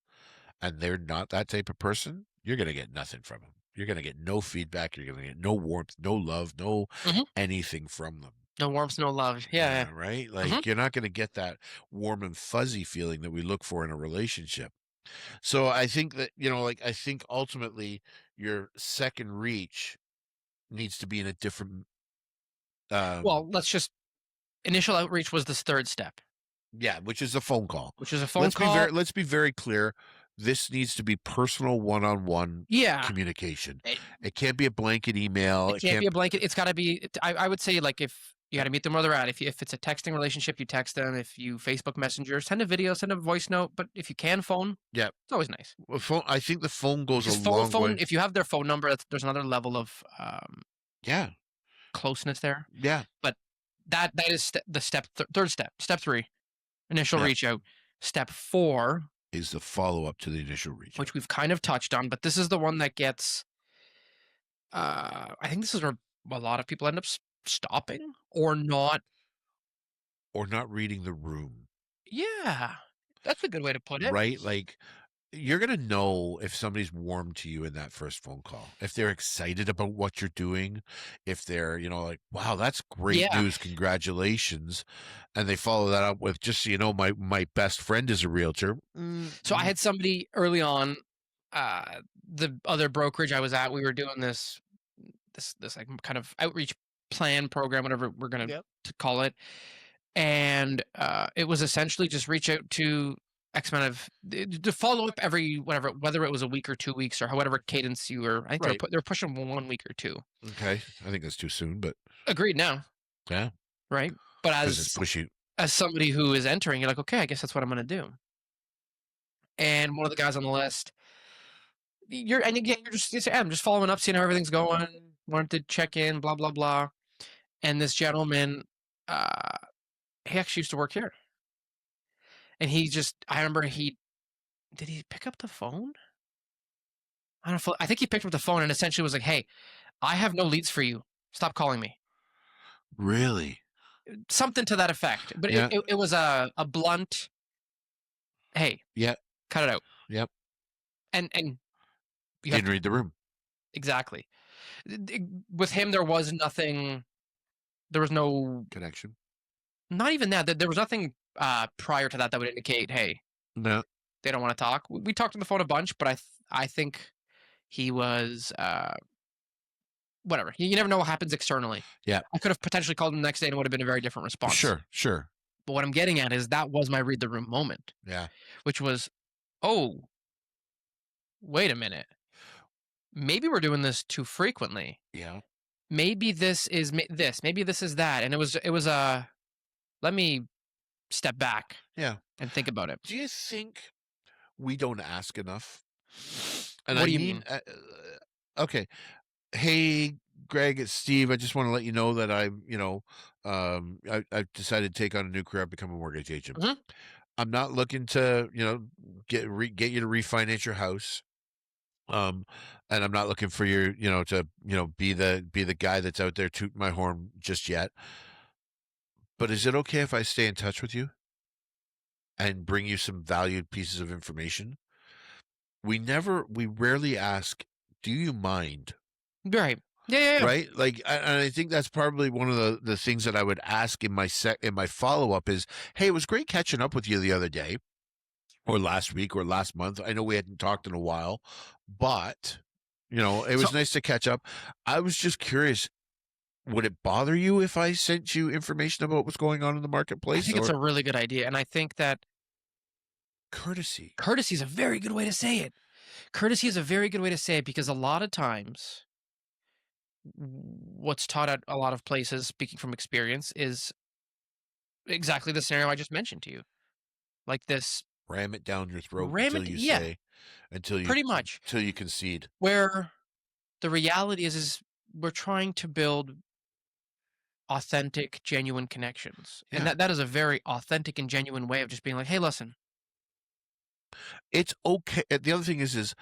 and they're not that type of person, you're going to get nothing from them. You're going to get no feedback. You're going to get no warmth, no love, no Mhm. anything from them. No warmth, no love. Yeah, Right? Like Mhm. you're not going to get that warm and fuzzy feeling that we look for in a relationship. So I think that, I think ultimately your second reach needs to be in a different, Well, initial outreach was this 3rd step, yeah, which is a phone call. which is a phone call. Let's be very clear. This needs to be personal, one-on-one Yeah. communication. It It can't be a blanket email. it can't be a blanket. It's gotta be I would say, like, if You got to meet them where they're at. If it's a texting relationship, you text them. If you Facebook Messenger, send a video, send a voice note. But if you can phone, Yeah. it's always nice. Well, I think the phone goes Because a long way. if you have their phone number, there's another level of Yeah. closeness there. Yeah. But that is the third step. Step 3, initial reach out. Step 4 is the follow-up to the initial reach. Which we've kind of touched on, but this is the one that gets, I think this is where a lot of people end up stopping or not. Or not reading the room. Yeah, that's a good way to put it. Right? Like, you're going to know if somebody's warm to you in that first phone call. If they're excited about what you're doing, if they're, like, wow, that's great news, congratulations. And they follow that up with, just so you know, my best friend is a realtor. So I had somebody early on, the other brokerage I was at, we were doing this like kind of outreach plan program, whatever we're going to call it. And it was essentially just reach out to X amount of to follow up every whether it was a week or 2 weeks or whatever cadence you were. I think they're pushing 1 week or 2. Okay, I think that's too soon, but agreed now. Yeah, right. But it's pushy. As somebody who is entering, you're like, okay, I guess that's what I'm going to do. And one of the guys on the list, you're just I'm just following up, seeing how everything's going. Wanted to check in, blah blah blah. And this gentleman, he actually used to work here. And I remember did he pick up the phone? I don't know. I think he picked up the phone and essentially was like, hey, I have no leads for you. Stop calling me. Really? Something to that effect. But it was a blunt, hey, cut it out. Yep. And you didn't read the room. Exactly. With him, there was nothing. There was no connection. Not even that. There was nothing prior to that would indicate, hey, no, they don't want to talk. We talked on the phone a bunch, but I think he was whatever. You never know what happens externally. Yeah, I could have potentially called him the next day and it would have been a very different response. Sure. But what I'm getting at is that was my read the room moment. Yeah, which was, oh, wait a minute. Maybe we're doing this too frequently. Yeah. Maybe this is this. Maybe this is that. And it was let me step back. Yeah. And think about it. Do you think we don't ask enough? And what do you mean? Okay. Hey, Greg, it's Steve. I just want to let you know that I'm, I've decided to take on a new career. I've become a mortgage agent. Mm-hmm. I'm not looking to, get you to refinance your house. And I'm not looking for you, to, be the guy that's out there tooting my horn just yet. But is it okay if I stay in touch with you and bring you some valued pieces of information? We rarely ask, do you mind? Right. Yeah. Right. Like, and I think that's probably one of the things that I would ask in my follow-up is, hey, it was great catching up with you the other day or last week or last month. I know we hadn't talked in a while, but it was nice to catch up. I was just curious, would it bother you if I sent you information about what's going on in the marketplace? I think it's a really good idea. And I think that courtesy is a very good way to say it. Courtesy is a very good way to say it because a lot of times what's taught at a lot of places, speaking from experience, is exactly the scenario I just mentioned to you. Like this. Ram it down your throat until pretty much. Until you concede. Where the reality is we're trying to build authentic, genuine connections. Yeah. And that is a very authentic and genuine way of just being like, hey, listen. It's okay. The other thing is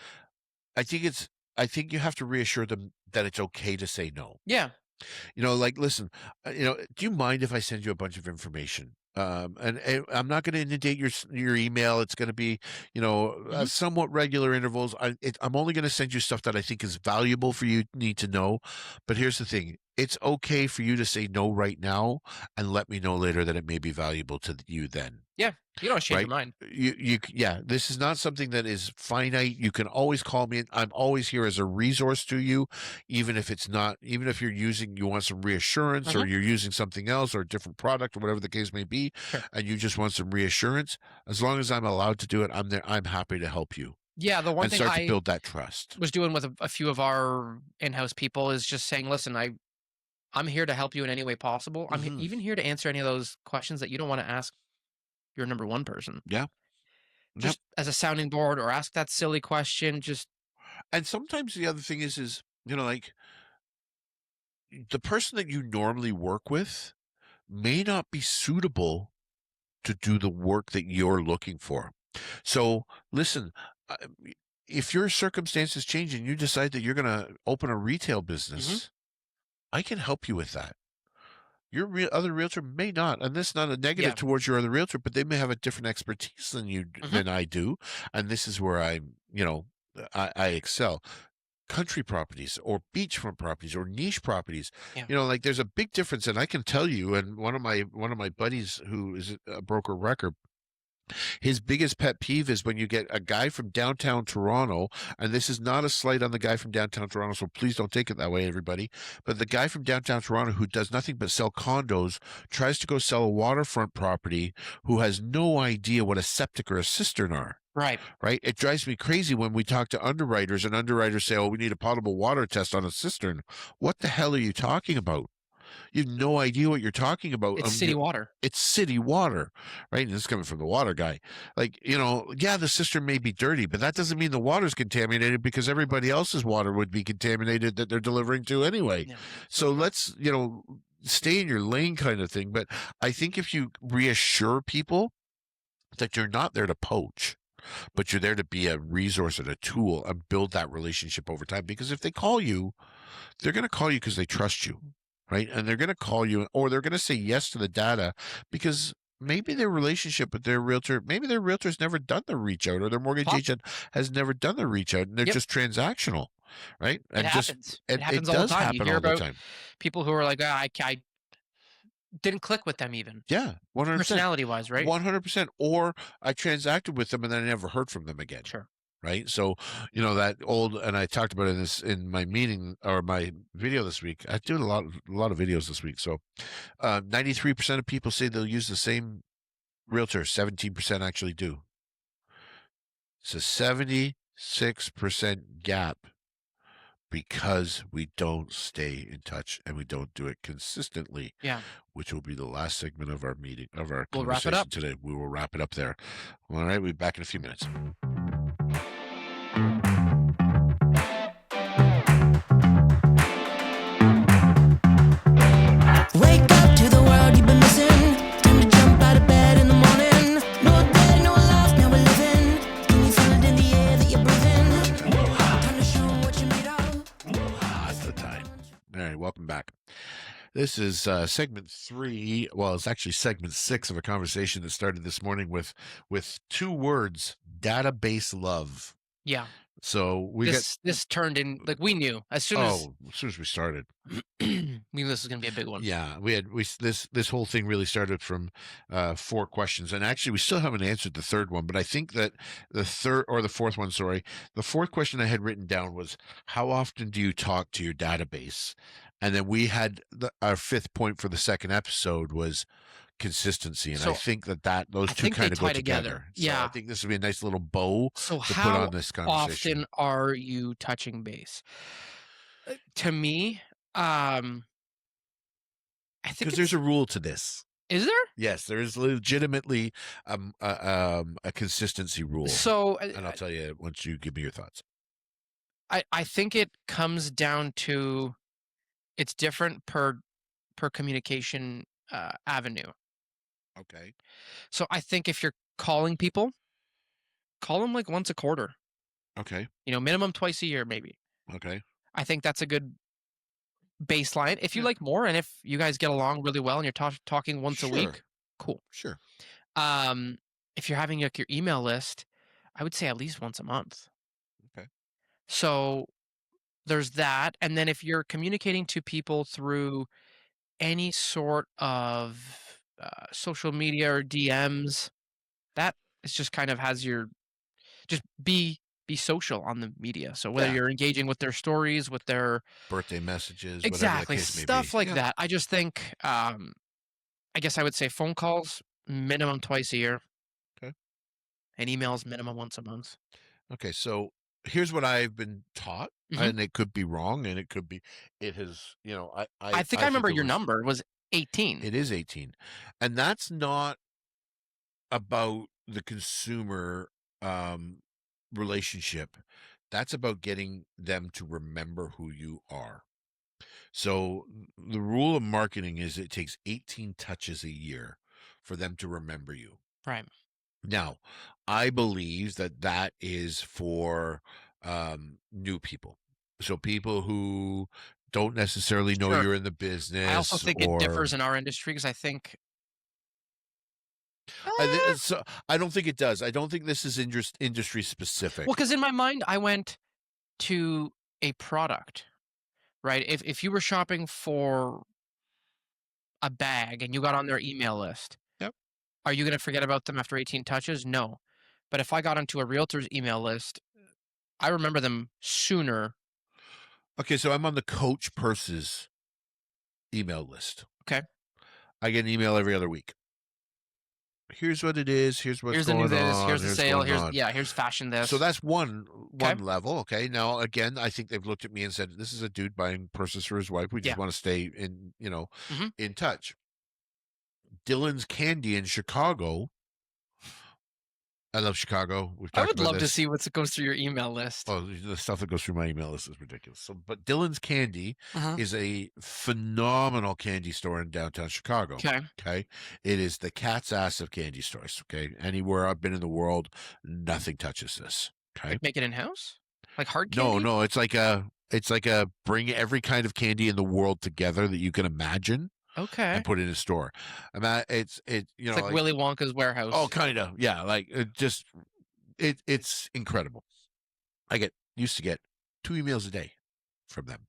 I think you have to reassure them that it's okay to say no. Yeah. Like, listen, do you mind if I send you a bunch of information? And I'm not going to inundate your email. It's going to be, somewhat regular intervals. I'm only going to send you stuff that I think is valuable for you need to know. But here's the thing. It's okay for you to say no right now and let me know later that it may be valuable to you then. Yeah. You don't change your mind. This is not something that is finite. You can always call me. I'm always here as a resource to you, even if you want some reassurance or you're using something else or a different product or whatever the case may be, and you just want some reassurance. As long as I'm allowed to do it, I'm there. I'm happy to help you. Yeah, the one thing start to build that trust. Was doing with a few of our in-house people is just saying, listen, I'm here to help you in any way possible. Mhm. even here to answer any of those questions that you don't want to ask your number one person. Yeah. Yep. Just as a sounding board, or ask that silly question. Just And sometimes the other thing is, like the person that you normally work with may not be suitable to do the work that you're looking for. So listen, uh, if your circumstances change and you decide that you're going to open a retail mhm, business, I can help you with that. Your other realtor may not, and this is not a negative yeah, towards your other realtor, but they may have a different expertise mhm, than I do, and this is where I excel. Country properties or beachfront properties or niche properties, yeah, like there's a big difference, and I can tell you. And one of my buddies who is a broker record, his biggest pet peeve is when you get a guy from downtown Toronto, and this is not a slight on the guy from downtown Toronto, so please don't take it that way, everybody. But the guy from downtown Toronto who does nothing but sell condos tries to go sell a waterfront property, who has no idea what a septic or a cistern are. right. Right? It drives me crazy when we talk to underwriters and underwriters say, "Oh, we need a potable water test on a cistern." What the hell are you talking about? You have no idea what you're talking about. It's city water. It's city water, right? And this is coming from the water guy. Like, yeah, the cistern may be dirty, but that doesn't mean the water's contaminated, because everybody else's water would be contaminated that they're delivering to anyway. Yeah. So let's, stay in your lane kind of thing. But I think if you reassure people that you're not there to poach, but you're there to be a resource and a tool and build that relationship over time. Because if they call you, they're going to call you because they trust you, right? And they're going to call you, or they're going to say yes to the data because maybe their relationship with their realtor, maybe their realtor's never done the reach out, or their mortgage Pop. agent has never done the reach out, and they're Yep. just transactional, right? It And just happens. It it happens all the does time. You happen hear all the about time. people who are like, "Ah, I didn't click with them even Yeah, 100%. personality wise," right? 100%. Or I transacted with them and then I never heard from them again. Sure. Right. So, that old, and I talked about it in my meeting or my video this week. I do a lot of videos this week. So, 93% of people say they'll use the same realtor. 17% actually do. It's a 76% gap because we don't stay in touch and we don't do it consistently, Yeah. which will be the last segment of our meeting, of our We'll wrap it conversation up. today. We will wrap it up there. All right. We'll be back in a few minutes. Wake up to the world you've been missing. Time to jump out of bed in the morning. No day, no life, now we're living. Can you feel it in the air that you're breathing? Time to show 'em what you're made of. That's the time. All right, welcome back. This is segment 3. Well, it's actually segment 6 of a conversation that started this morning with 2 words: database love. Yeah. So we This turned in, like, we knew as soon as as soon as we started. we knew this was gonna be a big one. Yeah, this whole thing really started from 4 questions, and actually we still haven't answered the third one. But I think that the third, or the fourth one, sorry, the fourth question I had written down was, how often do you talk to your database? And then we had our fifth point for the second episode was consistency, and I So think that those I two think they kind of go tie together. together. So I Yeah. think this would be a nice little bow So to put on how this conversation. often are you touching base? To me, I think Because there's a rule to this. is there? Yes, there is legitimately a consistency rule, So and I'll tell you once you give me your thoughts. I think it comes down to, it's different per communication avenue. Okay. So I think if you're calling people, call them like once a quarter. Okay. Minimum twice a year, maybe. Okay. I think that's a good baseline. If you Yeah. like more, and if you guys get along really well, and you're talking once a Sure. week, cool. Sure. If you're having like your email list, I would say at least once a month. Okay. So there's that. And then if you're communicating to people through any sort of social media or DMs, that is just kind of has your, just be social on the media. So whether Yeah. you're engaging with their stories, with their Birthday messages, whatever the exactly case may stuff be. like Yeah. that. I just think, I guess I would say phone calls minimum twice a year, Okay. and emails minimum once a month. Okay. So here's what I've been taught, and it could be wrong, and it could be it has, I think I I think remember it your was number was 18. it is 18. And that's not about the consumer relationship. That's about getting them to remember who you are. So the rule of marketing is it takes 18 touches a year for them to remember you. Right. Now, I believe that that is for new people. So people who don't necessarily know Sure. you're in the I also business, think it or differs in our industry because I think, so I don't think it does. I don't think this is industry well, specific. because in my mind, I went to a product, right? If you were shopping for a bag and you got on their email list, Yep. are you going to forget about them after 18 touches? No. But if I got onto a realtor's email list, I remember them sooner. Okay, so I'm on the Coach Purses email list. Okay. I get an email every other week. Here's what it is. Here's what's Here's the new going this. on. Here's the Here's sale. going on. Here's fashion this. So that's one Okay. level. Okay. Now again, I think they've looked at me and said, "This is a dude buying purses for his wife. We just Yeah. want to stay in, Mhm. in touch." Dylan's Candy in Chicago. I love Chicago. We've I talked would about love to this. see what goes through your email list. Oh, the stuff that goes through my email list is ridiculous. So, but Dylan's Candy Uh-huh. is a phenomenal candy store in downtown Chicago. Okay. Okay. It is the cat's ass of candy stores. Okay. Anywhere I've been in the world, nothing touches this. Okay. Like make it in house? Like hard No, candy? no, it's like a bring every kind of candy in the world together that you can imagine Okay. and put in a store. It's It's like Willy Wonka's warehouse. oh, kind of, yeah, like it's incredible. I used to get 2 emails a day from them,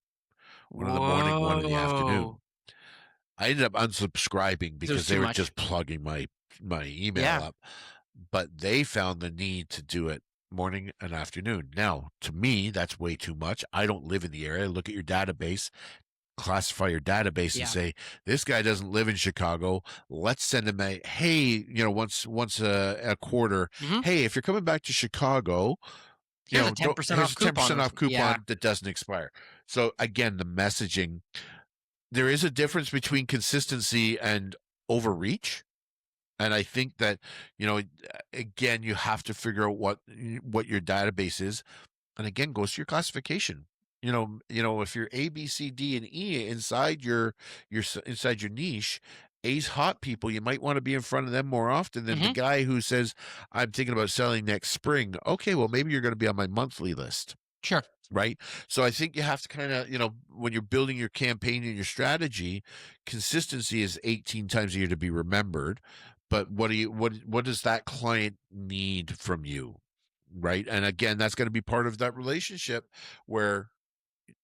one in the morning, one in the afternoon. Whoa. I ended up unsubscribing because too they were much. just plugging my email Yeah. up, but they found the need to do it morning and afternoon. Now, to me, that's way too much. I don't live in the area. Look at your database, classify your database, Yeah. and say this guy doesn't live in Chicago. Let's send him a hey, once a quarter. Mhm. Hey, if you're coming back to Chicago, Here's a 10% here's off a 10% coupon. off coupon Yeah. that doesn't expire. So again, the messaging, there is a difference between consistency and overreach. And I think that, again, you have to figure out what your database is. And again, goes to your classification. If you're A, B, C, D, and E inside your inside your niche, A's hot people, you might want to be in front of them more often than the guy who says, "I'm thinking about selling next spring." Okay, well, maybe you're going to be on my monthly list. Sure. Right. So I think you have to kind of, when you're building your campaign and your strategy, consistency is 18 times a year to be remembered. But what does that client need from you? Right. And again, that's going to be part of that relationship where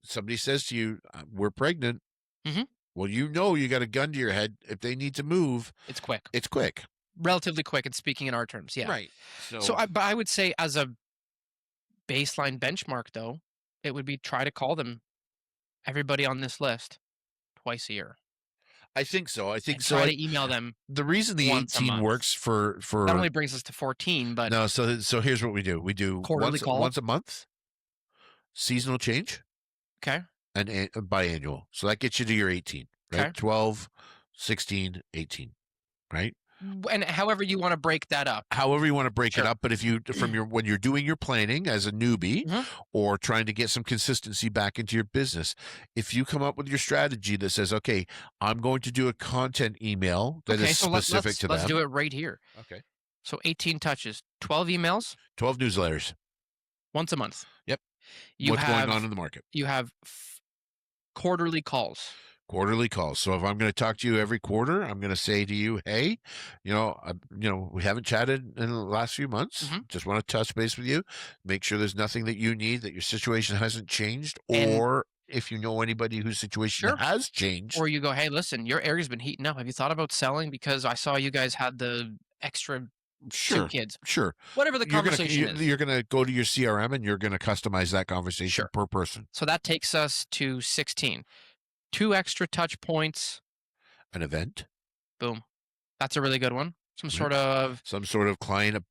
somebody says to you, "We're pregnant." Mhm. Well, you got a gun to your head. If they need to move, It's quick. it's quick. Relatively quick and speaking in our terms. Yeah. Right. But I would say as a baseline benchmark, though, it would be try to call them, everybody on this list, twice a year. I think so. I think And so. try to email them. The reason the once a 18 month. works for That only brings us to 14, but no. So here's what we do. We do Quarterly call? once a month, seasonal change, okay. and biannual. So that gets you to your 18, right? Okay. 12, 16, 18, right? And however you want to break that up. However you want to break Sure. it up, but if you when you're doing your planning as a newbie Mhm. or trying to get some consistency back into your business, if you come up with your strategy that says, "Okay, I'm going to do a content email that is So specific to them." let's do it right here. Okay. So 18 touches, 12 emails, 12 newsletters. once a month. Yep. You What's have, going on in the market? You have quarterly calls. Quarterly calls. So if I'm going to talk to you every quarter, I'm going to say to you, "Hey, we haven't chatted in the last few months. Mhm. Just want to touch base with you. Make sure there's nothing that you need, that your situation hasn't changed, And- or if you know anybody whose situation Sure. has changed." Or you go, hey, listen, your area's been heating up. Have you thought about selling? Because I saw you guys had the extra Sure. two kids. Sure. Whatever the conversation is. You're going to go to your CRM and you're going to customize that conversation Sure. per person. So that takes us to 16. 2 extra touch points. An event. Boom. That's a really good one. Some right? sort of Some sort of client,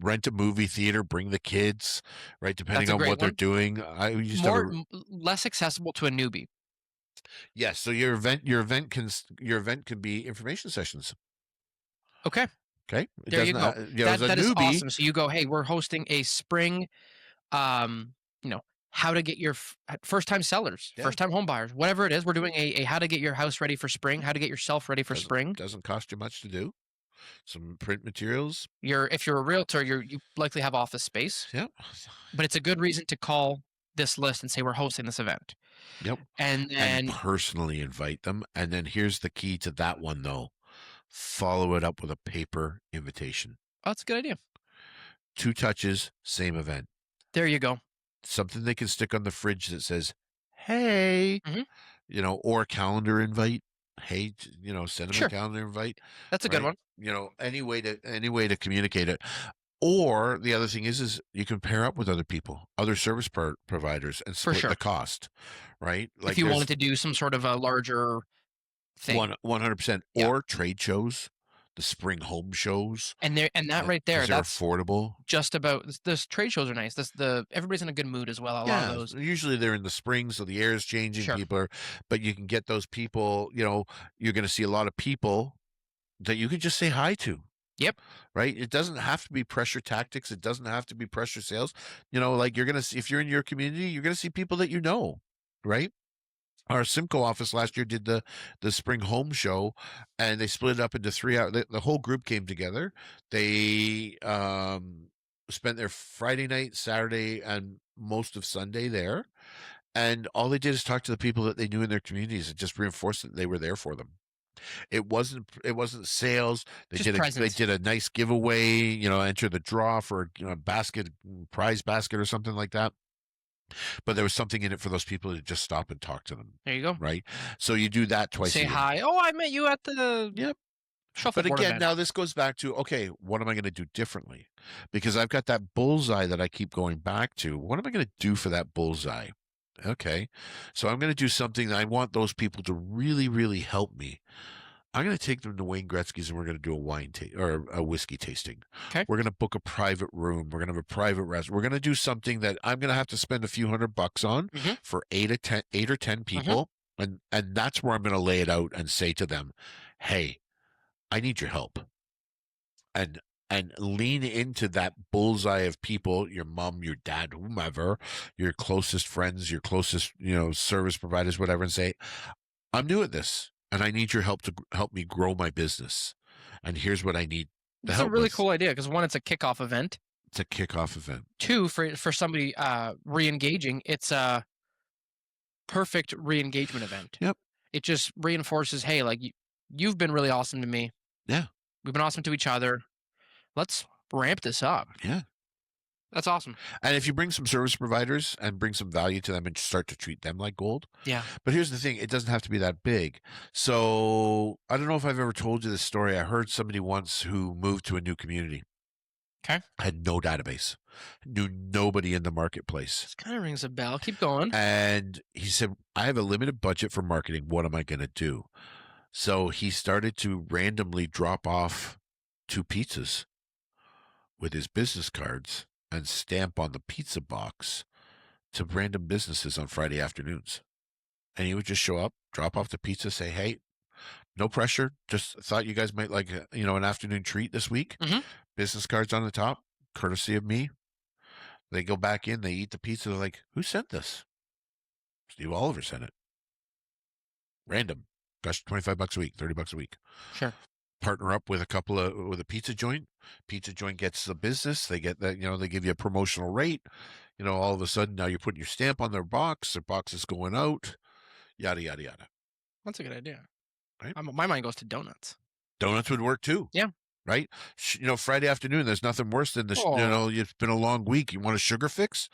rent a movie theater, bring the kids, right? that's Depending a on great what they're one. doing. I used to have More less accessible to a newbie. yes. So your event can be information sessions. Okay, Okay, it there you doesn't. go. As a That is newbie, awesome. So you go, hey, we're hosting a spring, you know, how to get your first time sellers, yeah, first time home buyers, whatever it is. We're doing a how to get your house ready for spring, how to get yourself ready for doesn't spring. doesn't cost you much to do. Some print materials. If you're a realtor, you likely have office space, Yep, but it's a good reason to call this list and say we're hosting this event. yep. And And then personally invite them. And then here's the key to that one, though: follow it up with a paper invitation. oh, that's a good idea. 2 touches, same event. There you go. Something they can stick on the fridge that says, "Hey," Mhm. or a calendar invite. Hey, send them a Sure, calendar invite, that's a good right? one. Any way to communicate it. Or the other thing is you can pair up with other people, other service providers, and For split sure. the cost, right? If Like you wanted there's to do some sort of a larger thing. 100%, Yeah. or trade shows, the spring home shows, And that right there, because they're that's affordable. just about this trade shows are nice. Everybody's in a good mood as well. A lot of Yeah, those. usually they're in the spring, so the air is changing. Sure. But you can get those people. You're going to see a lot of people that you can just say hi to. Yep. Right? It doesn't have to be pressure tactics. It doesn't have to be pressure sales. Like you're going to see, if you're in your community, you're going to see people that right? Our Simcoe office last year did the spring home show, and they split it up into 3 hours. The whole group came together. They spent their Friday night, Saturday, and most of Sunday there. And all they did is talk to the people that they knew in their communities and just reinforce that they were there for them. It wasn't sales. They Just did they presence. did a nice giveaway, enter the draw for a prize basket or something like that. But there was something in it for those people to just stop and talk to them, There you go. right? So you do that twice Say a year. hi. Oh, I met you at the Yep. But shuffleboard again, event. now this goes back to, okay, what am I going to do differently? Because I've got that bullseye that I keep going back to. What am I going to do for that bullseye? Okay. So I'm going to do something that I want those people to really, really help me. I'm going to take them to Wayne Gretzky's, and we're going to do a or a whiskey tasting. Okay. We're going to book a private room. We're going to have a private restaurant. We're going to do something that I'm going to have to spend a few $100 on Mhm. for 8 or 10 people. And that's where I'm going to lay it out and say to them, hey, I need your help. And lean into that bullseye of people, your mom, your dad, whomever, your closest friends, your closest, service providers, whatever, and say, I'm new at this, and I need your help to help me grow my business. And here's what I need the It's a help really with. cool idea because one, it's a kickoff event. It's a kickoff event. Two, for somebody re-engaging, it's a perfect re-engagement event. Yep. It just reinforces, hey, like you've been really awesome to me. Yeah. We've been awesome to each other. Let's ramp this up. Yeah. That's awesome. And if you bring some service providers and bring some value to them and start to treat them like gold. Yeah. But here's the thing, it doesn't have to be that big. So I don't know if I've ever told you this story. I heard somebody once who moved to a new community. Okay. Had no database, knew nobody in the marketplace. This kind of rings a bell. Keep going. And he said, I have a limited budget for marketing. What am I going to do? So he started to randomly drop off 2 pizzas with his business cards and stamp on the pizza box to random businesses on Friday afternoons. And he would just show up, drop off the pizza, say, hey, no pressure. Just thought you guys might like, an afternoon treat this week. Mhm. Business cards on the top, courtesy of me. They go back in, they eat the pizza. They're like, who sent this? Steve Oliver sent it. Random. Gosh, $25 a week, $30 a week. Sure. Partner up with with a pizza joint. Pizza joint gets the business. They get that, they give you a promotional rate. All of a sudden now you're putting your stamp on their box. Their box is going out. Yada, yada, yada. That's a good idea. Right? My mind goes to donuts. Donuts would work too. Yeah. Right? Friday afternoon, there's nothing worse than it's been a long week. You want a sugar fix?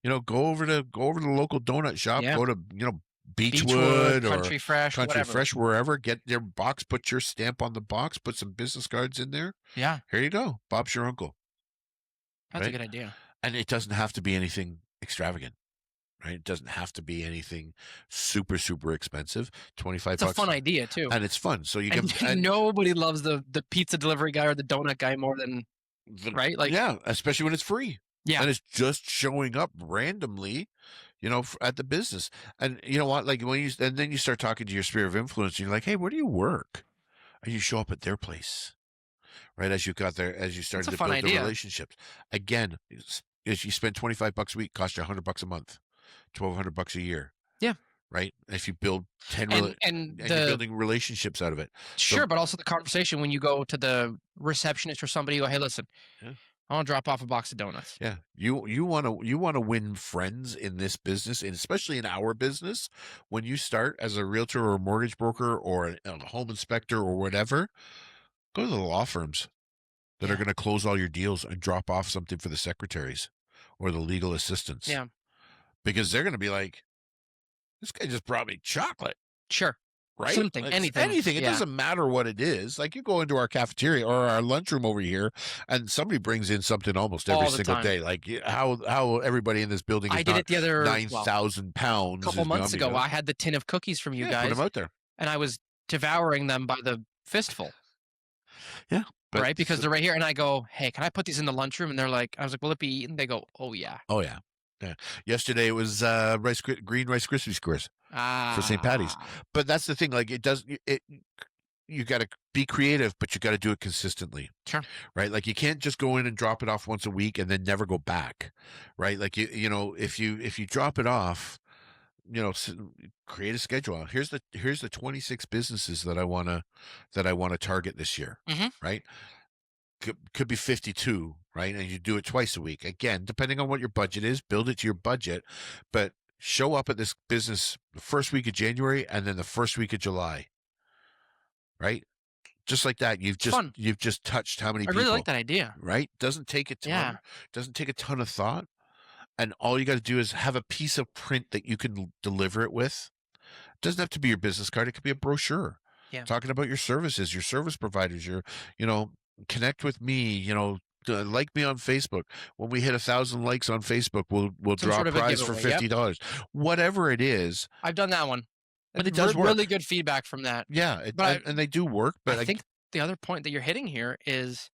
Go over to the local donut shop. Yeah. Go to, Beechwood, or Country Fresh, Country whatever. Fresh, wherever. Get their box, put your stamp on the box, put some business cards in there. Yeah. Here you go. Bob's your uncle. That's a Right? good idea. And it doesn't have to be anything extravagant. right? It doesn't have to be anything super, super expensive. 25 It's a bucks, fun idea too. and it's fun. So you And can, nobody loves the pizza delivery guy or the donut guy more than right? Like, yeah, especially when it's free yeah, and it's just showing up randomly, at the business. And you know what? Like and then you start talking to your sphere of influence, and you're like, hey, where do you work? And you show up at their place, right? As you got there, as you it's started a to fun build the idea. relationships. Again, as you spend 25 bucks a week, cost you $100 a month, 1,200 bucks a year, Yeah. right? If you build 10 And and you're the building relationships out of it. sure, So but also the conversation when you go to the receptionist or somebody, you go, "Hey, listen, yeah. I want to drop off a box of donuts." Yeah, you want to win friends in this business, and especially in our business. When you start as a realtor or a mortgage broker or a home inspector or whatever, go to the law firms that are Yeah. going to close all your deals and drop off something for the secretaries or the legal assistants, Yeah. because they're going to be like, "This guy just brought me chocolate." Sure. Right? Something, It's anything. anything. It Yeah. doesn't matter what it is. Like you go into our cafeteria or our lunchroom over here, and somebody brings in something almost every All the single time. day. Like how everybody in this building I is did not it the other, nine well, thousand pounds couple is months yummy. ago. I had the tin of cookies from you Yeah, put them guys, out there. and I was devouring them by the fistful, Yeah, but right? Because they're right here, and I go, "Hey, can I put these in the lunchroom?" And they're like, I was like, "Will it be eaten?" They go, "Oh yeah." oh yeah, yeah. Yesterday it was green Rice Krispie squares for St. Patty's. Ah, But that's the thing. Like it does it. You got to be creative, but you got to do it consistently. sure. Right? Like you can't just go in and drop it off once a week and then never go back. Right? Like if you drop it off, create a schedule. Here's the 26 businesses that I want to target this year. Mhm. Right? Could be 52, right? And you do it twice a week. Again, depending on what your budget is, build it to your budget, but show up at this business the first week of January and then the first week of July, right? Just like that, It's fun. you've just touched how many I really like people, that idea. right? Yeah. Doesn't take a ton of thought, and all you got to do is have a piece of print that you can deliver it with. It doesn't have to be your business card; it could be a brochure Yeah. talking about your services, your service providers, you know, connect with me, like me on Facebook. When we hit 1,000 likes on Facebook, we'll Some draw a sort of a prize for giveaway. Yep. $50. Whatever it is, I've done that one. and it does Really work. good feedback from that. Yeah, But and they do work. I But think the other point that you're hitting here is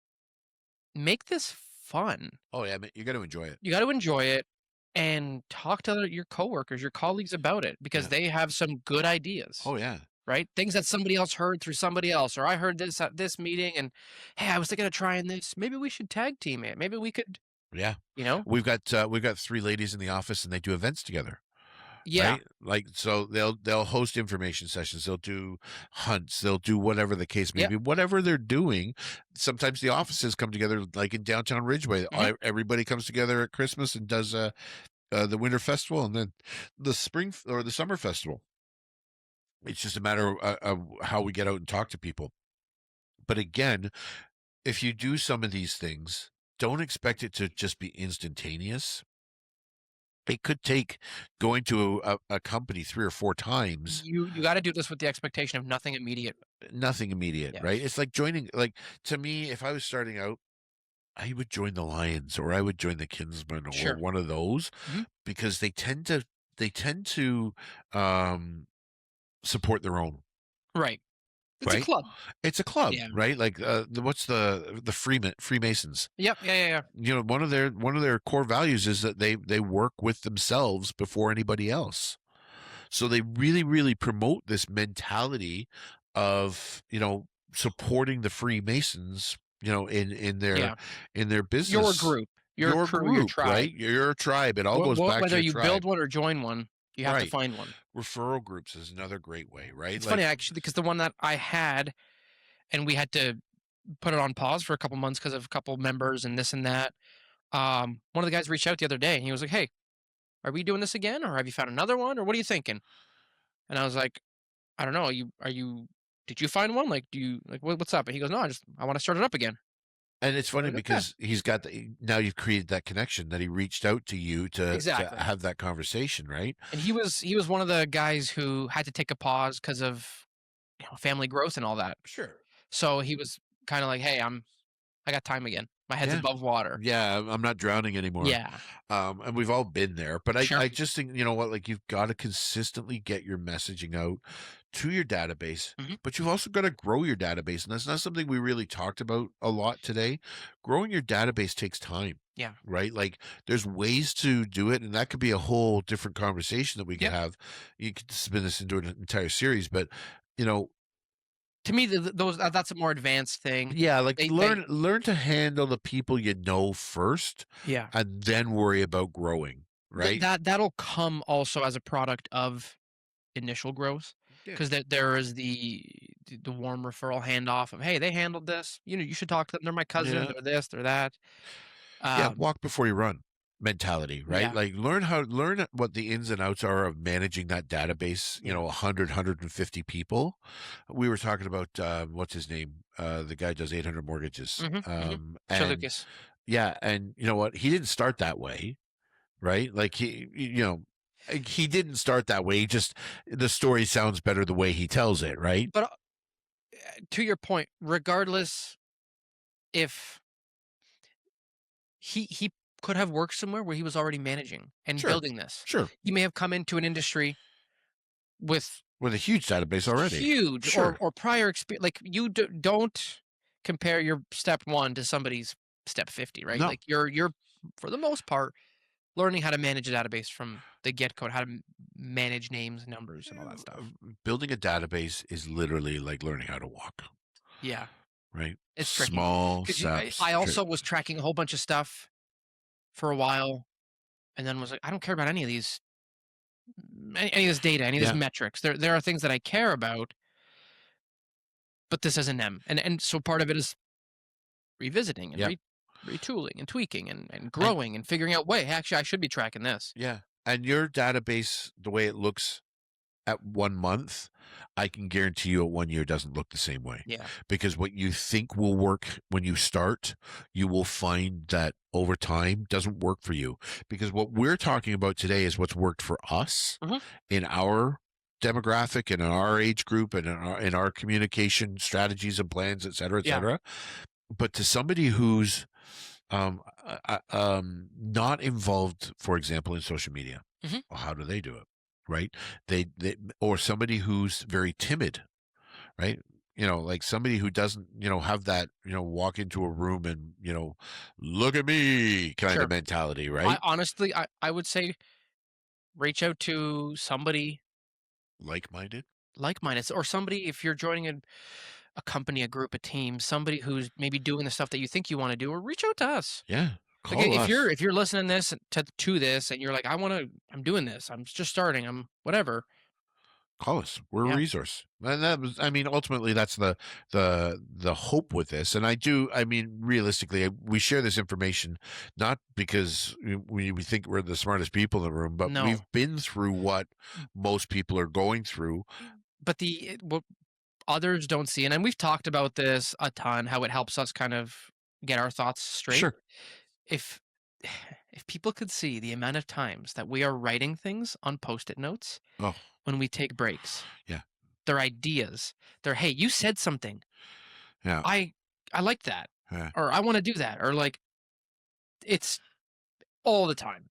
make this fun. oh yeah, you got to enjoy it. You got to enjoy it and talk to your coworkers, your colleagues about it because Yeah. they have some good ideas, Oh yeah. right? Things that somebody else heard through somebody else, or I heard this at this meeting, and hey, I was thinking of trying this. Maybe we should tag team it. Maybe we could, Yeah. you know? We've got three ladies in the office and they do events together, Yeah. right? Like so they'll host information sessions, they'll do hunts, they'll do whatever the case may Yep. be. Whatever they're doing, sometimes the offices come together like in downtown Ridgeway. Mhm. Everybody comes together at Christmas and does the winter festival and then the spring or the summer festival. It's just a matter of how we get out and talk to people. But again, if you do some of these things, don't expect it to just be instantaneous. It could take going to a company 3 or 4 times, You got to do this with the expectation of nothing immediate. nothing immediate, Yeah. right? It's like joining, like, to me, if I was starting out, I would join the Lions or I would join the Kinsmen or Sure. one of those Mhm. because they tend to support their own, Right. It's a right? club. It's a club, Yeah. right? Like what's the Freemasons? Yep. Yeah. One of their core values is that they work with themselves before anybody else. So they really, really promote this mentality of, supporting the Freemasons, in their Yeah. in their Your business. group, your Your crew, your group, tribe. right? Your tribe. It all goes back to Whether your you build tribe. one or join one, you have to Right. find one. Referral groups is another great way, right? It's Like, funny actually because the one that I had, and we had to put it on pause for a couple months because of a couple members and this and that. One of the guys reached out the other day and he was like, "Hey, are we doing this again, or have you found another one, or what are you thinking?" And I was like, "I don't know. Did you find one? Like, do you like what's up?" And he goes, "No, I want to start it up again." and it's I was funny like, "Okay, because now you've created that connection that he reached out to you to exactly." have that conversation, right? And he was one of the guys who had to take a pause because of family growth and all that. Sure. So he was kind of like, "Hey, I got time again." My head's Yeah. above water. Yeah, I'm not drowning anymore. Yeah. And we've all been there, but Sure. I just think, you know what, like you've got to consistently get your messaging out to your database, Mhm. but you've also got to grow your database. And that's not something we really talked about a lot today. Growing your database takes time. Yeah. Right? Like there's ways to do it, and that could be a whole different conversation that we could Yep. have. You could spin this into an entire series, but you know, To me, that's a more advanced thing. yeah, like They learn to handle the people you know first, yeah. and then worry about growing, right? That'll come also as a product of initial growth, Yeah. because there is the warm referral handoff of, hey, they handled this. You should talk to them. They're my cousin. Yeah. They're this. They're that. Yeah, walk before you run mentality, right? Yeah. Like learn what the ins and outs are of managing that database, you Yeah. know, 150 people. We were talking about what's his name? The guy does 800 mortgages. Mhm, mhm. Sir And Lucas. yeah, and you know what? He didn't start that way, right? Like he didn't start that way. He just the story sounds better the way he tells it, right? But to your point, regardless if he could have worked somewhere where he was already managing and Sure. building this. Sure. He may have come into an industry with With a huge database already. huge Sure. or prior experience. Like you don't compare your step 1 to somebody's step 50, right? No. Like you're for the most part learning how to manage a database from the get go, how to manage names, numbers, and all that stuff. Building a database is literally like learning how to walk, Yeah, right? it's tricky. Small 'Cause steps. I also was tracking a whole bunch of stuff for a while, and then was like, I don't care about any of these, any of this data, any of Yeah. these metrics. There are things that I care about, but this isn't them. And so part of it is revisiting and Yeah. retooling and tweaking and growing and figuring out, wait, actually, I should be tracking this. Yeah. And your database, the way it looks at 1 month, I can guarantee you at 1 year doesn't look the same way. Yeah. Because what you think will work when you start, you will find that over time doesn't work for you. Because what we're talking about today is what's worked for us Mhm. in our demographic and in our age group and in our communication strategies and plans, et cetera, et Yeah. cetera. But to somebody who's not involved, for example, in social media, Mhm. well, how do they do it? Right? They or somebody who's very timid, right? You know, like somebody who doesn't, have that, walk into a room and, look at me kind Sure. of mentality, I right? honestly, I would say reach out to somebody Like-minded. like-minded, or somebody, if you're joining a company, a group, a team, somebody who's maybe doing the stuff that you think you want to do, or reach out to us. Yeah. Like Call us. if you're listening to this and you're like, I'm doing this, I'm just starting, I'm whatever. Call us. We're Yeah. a resource. And that was, I mean, ultimately that's the hope with this. And I mean, realistically, we share this information not because we think we're the smartest people in the room, but No. we've been through what most people are going through. But what others don't see, and we've talked about this a ton, how it helps us kind of get our thoughts straight. Sure. If people could see the amount of times that we are writing things on Post-it notes Oh, when we take breaks, yeah. their ideas, hey, you said something, Yeah. I like that, Yeah. or I want to do that, or like, it's all the time,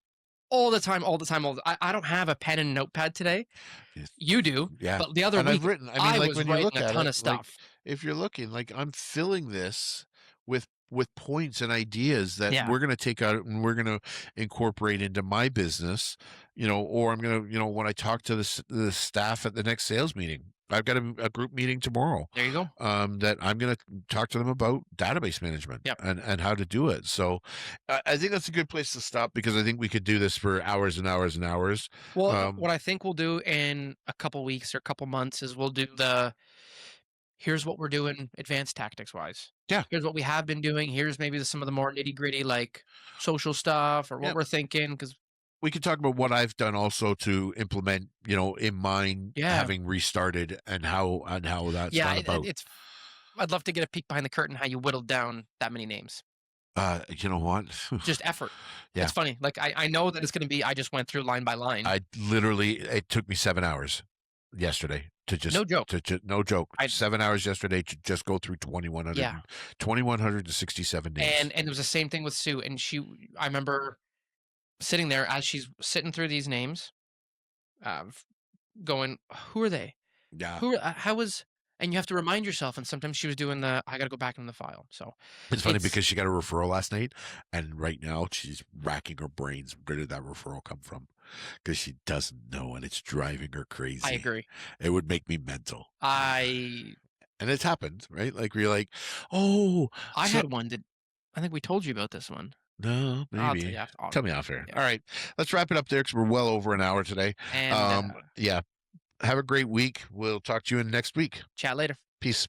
all the time, all the time. I don't have a pen and notepad today. Yes. You do, Yeah. but the other And week I've written, I like was when you writing look a at ton it, of stuff. if you're looking, like I'm filling this with points and ideas that Yeah. we're going to take out and we're going to incorporate into my business, or I'm going to, when I talk to the staff at the next sales meeting, I've got a group meeting tomorrow. There you go. That I'm going to talk to them about database management Yep. and how to do it. So I think that's a good place to stop, because I think we could do this for hours and hours and hours. Well, what I think we'll do in a couple weeks or a couple months is we'll do here's what we're doing advanced tactics wise. Yeah. Here's what we have been doing. Here's maybe some of the more nitty gritty, like social stuff or what Yep. we're thinking. Because we could talk about what I've done also to implement, in mine, Yeah. having restarted and how that's gone about. I'd love to get a peek behind the curtain how you whittled down that many names. You know what? Just effort. Yeah. It's funny. Like I know that it's going to be, I just went through line by line. It took me 7 hours. yesterday to just No joke. no joke. I 7 hours yesterday to just go through 2,100 Yeah. 2,167 names. And it was the same thing with Sue, and I remember sitting there as she's sitting through these names, going, "Who are they? Yeah. How was?" And you have to remind yourself, and sometimes she was doing I gotta go back in the file, so It's funny it's because she got a referral last night, and right now she's racking her brains. Where did that referral come from? Because she doesn't know, and it's driving her I crazy. agree. It would make me mental. I And it's happened, right? Like we're like, oh, I so had one that I think we told you about this one. no, I'll tell maybe. you after Tell me off here. yeah. All right, let's wrap it up there because we're well over an hour today. And, Yeah. Have a great week. We'll talk to you in next week. chat later. Peace.